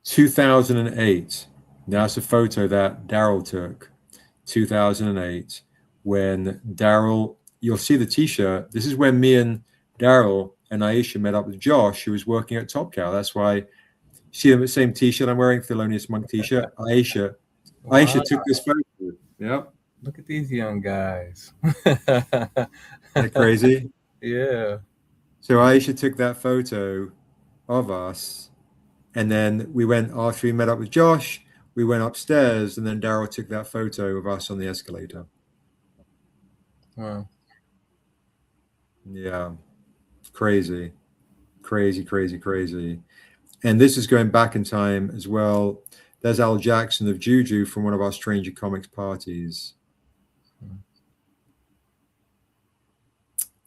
2008. Now it's a photo that Daryl took. 2008, when Daryl, you'll see the T-shirt. This is when me and Daryl and Aisha met up with Josh, who was working at Top Cow. That's why you see the same T-shirt I'm wearing, Thelonious Monk T-shirt. Aisha took this photo. Yep. Look at these young guys. They're crazy. Yeah. So Aisha took that photo of us, and then we went, after we met up with Josh, we went upstairs, and then Daryl took that photo of us on the escalator. Wow. Yeah. Crazy. And this is going back in time as well. There's Al Jackson of Juju from one of our Stranger Comics parties.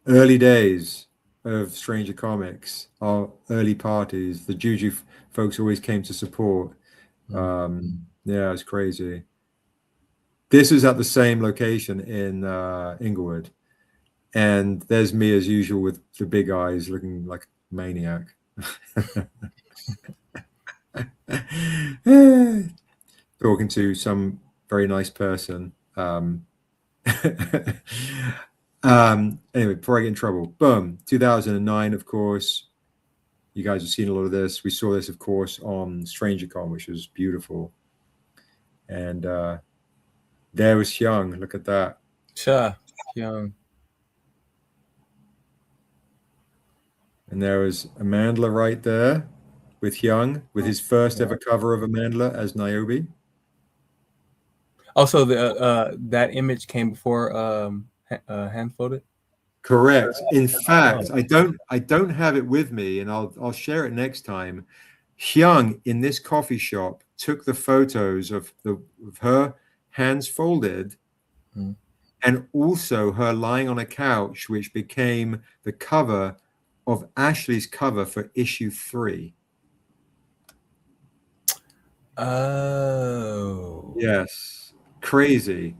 Early days of Stranger Comics, our early parties, the Juju folks always came to support. Yeah, it's crazy. This is at the same location in Inglewood. And there's me as usual with the big eyes looking like a maniac. Talking to some very nice person. Anyway, before I get in trouble, boom, 2009, of course. You guys have seen a lot of this. We saw this, of course, on StrangerCon, which was beautiful. And there was Hyung. Look at that. Sure, Hyung. And there was Amandla right there with Hyung, with his first ever cover of Amandla as Niobe. Also, that image came before hand folded. Correct. In fact, I don't have it with me, and I'll share it next time. Hyung in this coffee shop took the photos of her hands folded, and also her lying on a couch, which became the cover of Ashley's cover for issue 3. Oh. Yes. crazy.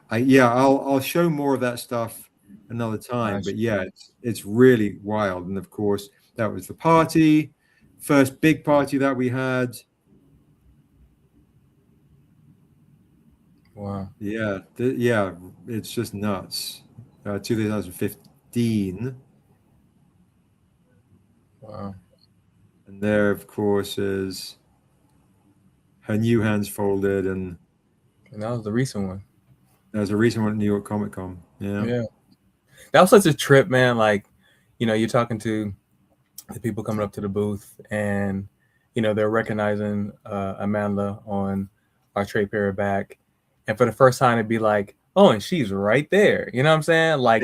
I'll show more of that stuff another time. But yeah, it's really wild. And of course, that was the party, first big party that we had. Wow. Yeah, it's just nuts. 2015. Wow. And there, of course, is her new hands folded, and that was the recent one. there's a recent one at New York Comic Con. Yeah. That was such a trip, man. Like, you're talking to the people coming up to the booth, and they're recognizing Amanda on our trade paperback, and for the first time, it'd be like, oh, and she's right there. You know what I'm saying? Like,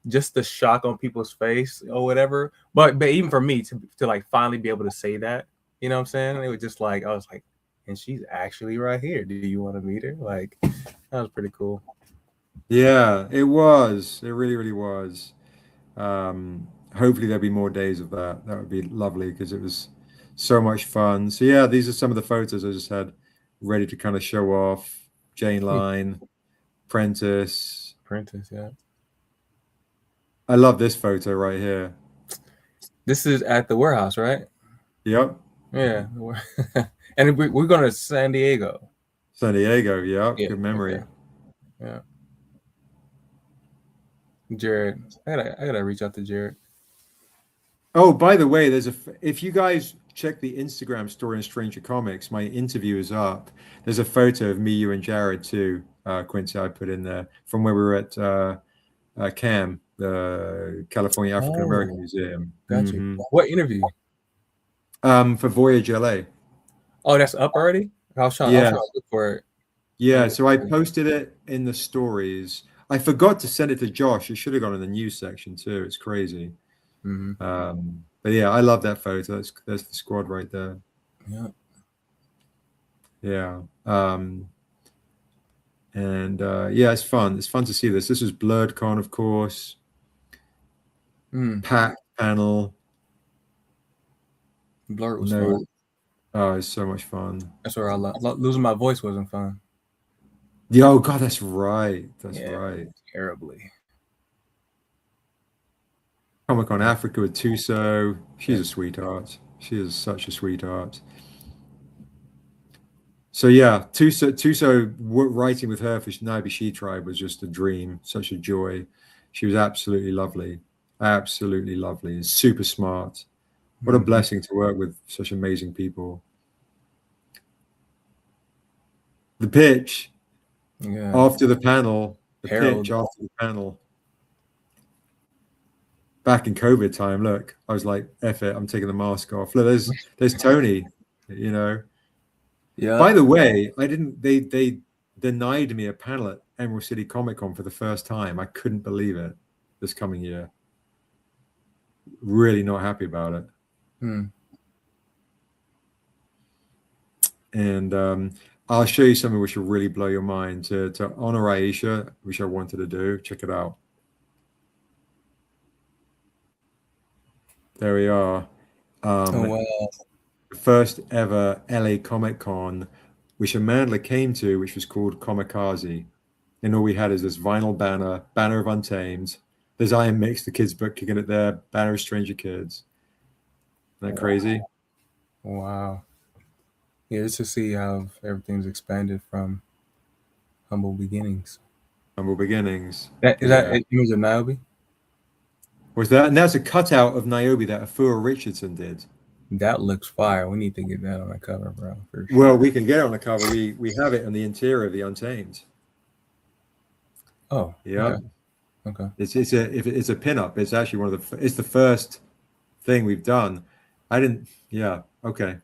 just the shock on people's face or whatever. But even for me to like finally be able to say that, you know what I'm saying? It was just like, I was like, and she's actually right here. Do you want to meet her? Like, that was pretty cool. Yeah, it was. It really, really was. Hopefully there'll be more days of that. That would be lovely because it was so much fun. So yeah, these are some of the photos I just had ready to kind of show off. Jane Line, Prentice. Yeah. I love this photo right here. This is at the warehouse, right? Yep. Yeah. And we're going to San Diego. San Diego, yeah. Good memory. Okay. Yeah. Jared, I gotta reach out to Jared. Oh, by the way, if you guys check the Instagram story in Stranger Comics, my interview is up. There's a photo of me, you, and Jared too, Quincy. I put in there from where we were at CAM, the California African American Museum. Gotcha. Mm-hmm. What interview? For Voyage LA. Oh, that's up already? I'll try to look for it. Yeah, so I posted it in the stories. I forgot to send it to Josh. It should have gone in the news section too. It's crazy. Mm-hmm. But yeah, I love that photo. That's the squad right there. Yeah. Yeah. It's fun. It's fun to see this. This was BlurredCon, of course. Packed panel. Blurred was fun. Oh, it's so much fun. That's where losing my voice wasn't fun. Yeah, oh God, that's right. That's right. Terribly. Comic-Con Africa with Tuso. She's a sweetheart. She is such a sweetheart. So yeah, Tuso writing with her for Niobe She Tribe was just a dream, such a joy. She was absolutely lovely, and super smart. What a blessing to work with such amazing people. The pitch after the panel, back in COVID time, look, I was like, F it, I'm taking the mask off. Look, there's Tony, Yeah. By the way, they denied me a panel at Emerald City Comic Con for the first time. I couldn't believe it this coming year. Really not happy about it. And I'll show you something which will really blow your mind to honor Aisha, which I wanted to do. Check it out. There we are. Wow. The first ever LA Comic Con, which Amanda came to, which was called Comikaze. And all we had is this vinyl banner of Untamed. There's Iron Mix, the kids' book, kicking it there, banner of Stranger Kids. Isn't that crazy? Wow. Yeah, just to see how everything's expanded from humble beginnings. Humble beginnings. Is that an image of Niobe? Was that? And that's a cutout of Niobe that Afua Richardson did. That looks fire. We need to get that on the cover, bro. For sure. Well, we can get it on the cover. We have it in the interior of the Untamed. Oh, yeah. Okay. It's a pinup. It's actually it's the first thing we've done. I didn't. Yeah. Okay.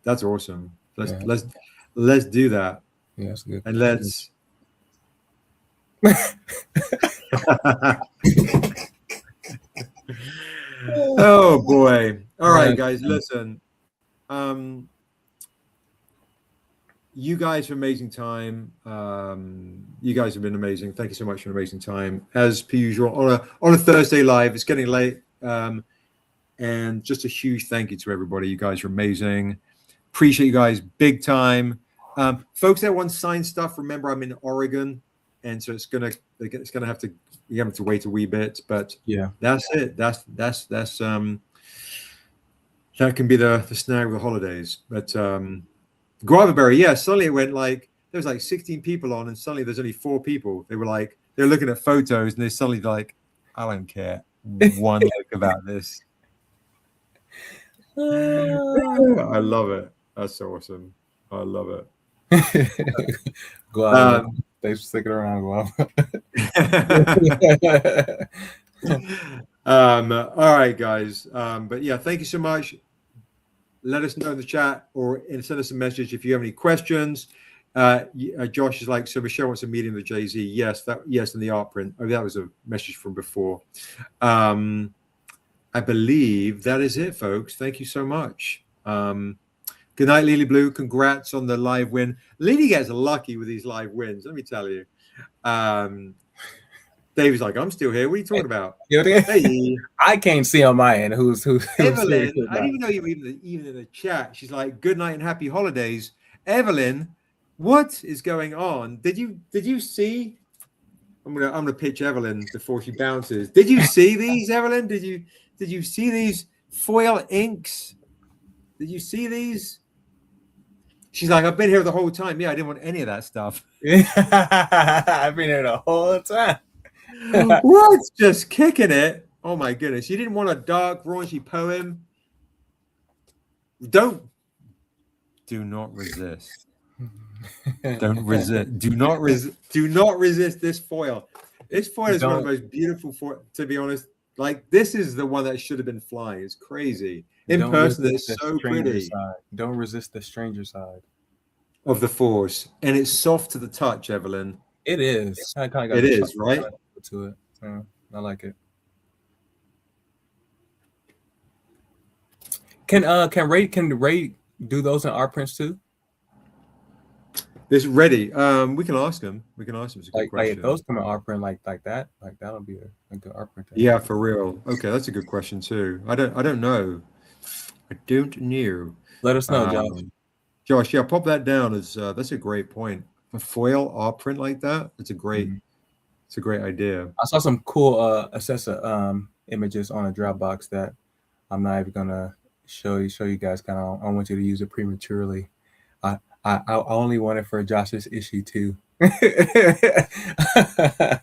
That's awesome. Let's do that. Yeah, that's good. And let's. Oh boy. All right, guys, listen. You guys have amazing time. You guys have been amazing. Thank you so much for an amazing time. As per usual, on a Thursday live, it's getting late. And just a huge thank you to everybody. You guys are amazing. Appreciate you guys big time. Folks that want signed stuff, remember I'm in Oregon, and so it's gonna have to wait a wee bit, but Yeah. that's it. That's that can be the snag of the holidays. But Guavaberry, yeah, suddenly it went like there was like 16 people on, and suddenly there's only 4 people. They're looking at photos, and they suddenly like, I don't care one lick about this. I love it. That's awesome. I love it. Guava, thanks for sticking around, Guava. All right, guys. But yeah, thank you so much. Let us know in the chat or send us a message if you have any questions. Josh is like, so Michelle wants a meeting with Jay-Z. Yes, in the art print. Oh, that was a message from before. I believe that is it, folks. Thank you so much. Good night, Lily Blue. Congrats on the live win. Lily gets lucky with these live wins, let me tell you. David's like, I'm still here. What are you talking about? Hey. I can't see on my end who's Evelyn, I didn't even know you were even in the chat. She's like, good night and happy holidays. Evelyn, what is going on? Did you see? I'm gonna pitch Evelyn before she bounces. Did you see these, Evelyn? Did you see these foil inks? Did you see these? She's like, I've been here the whole time. Yeah, I didn't want any of that stuff. I've been here the whole time. What? Just kicking it. Oh my goodness. You didn't want a dark, raunchy poem. Do not resist. Don't resist. Do not resist this foil. This foil is one of the most beautiful foil, to be honest. Like, this is the one that should have been flying. It's crazy. In person, it's so pretty. Side. Don't resist the stranger side of the force. And it's soft to the touch, Evelyn. It is. It is, right? To it. Yeah, I like it. Can Ray do those in art prints too? It's ready. We can ask him. It's a good question. Like if those come in art print like that, like that'll be a good art print. Yeah, for real. Okay, that's a good question too. I don't know. I don't know. Let us know, Josh. Josh, yeah, pop that down. That's a great point. A foil art print like that. It's a great. It's a great idea. I saw some cool Assessa images on a Dropbox that I'm not even gonna show you guys. Kind of, I want you to use it prematurely. I only want it for Josh's issue 2. I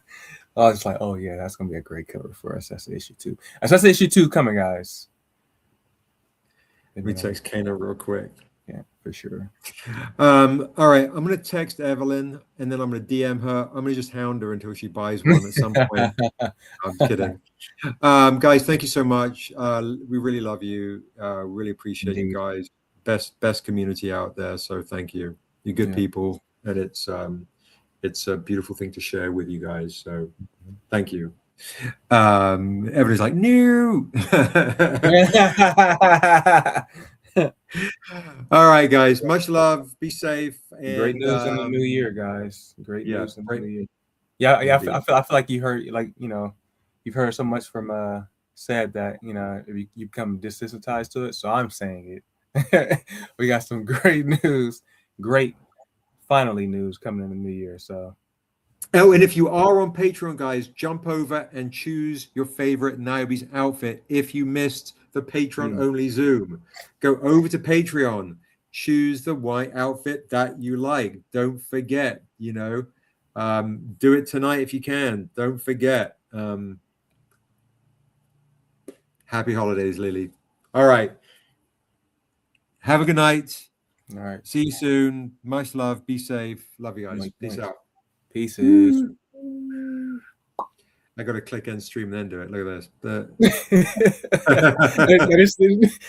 was like, oh yeah, that's gonna be a great cover for Assessa issue 2. Assessa issue 2 coming, guys. Let me text Kana real quick. Yeah, for sure. All right, I'm gonna text Evelyn and then I'm gonna DM her. I'm gonna just hound her until she buys one at some point. I'm kidding. Guys, thank you so much. We really love you. Really appreciate you guys. Best community out there. So thank you. You're good people, and it's a beautiful thing to share with you guys. So thank you. Everybody's like, no. All right, guys. Much love. Be safe. And, great news in the new year, guys. Great news in the new year. Yeah. I feel like you heard, you've heard so much from Seb that you become desensitized to it. So I'm saying it. We got some great news. Finally news coming in the new year. So. Oh, and if you are on Patreon, guys, jump over and choose your favorite Niobe's outfit. If you missed the Patreon only Zoom, go over to Patreon, choose the white outfit that you like. Don't forget, do it tonight if you can. Don't forget. Happy holidays, Lily. All right. Have a good night. All right. See you soon. Much love. Be safe. Love you guys. Peace out. Pieces. I got to click end stream and then do it. Look at this.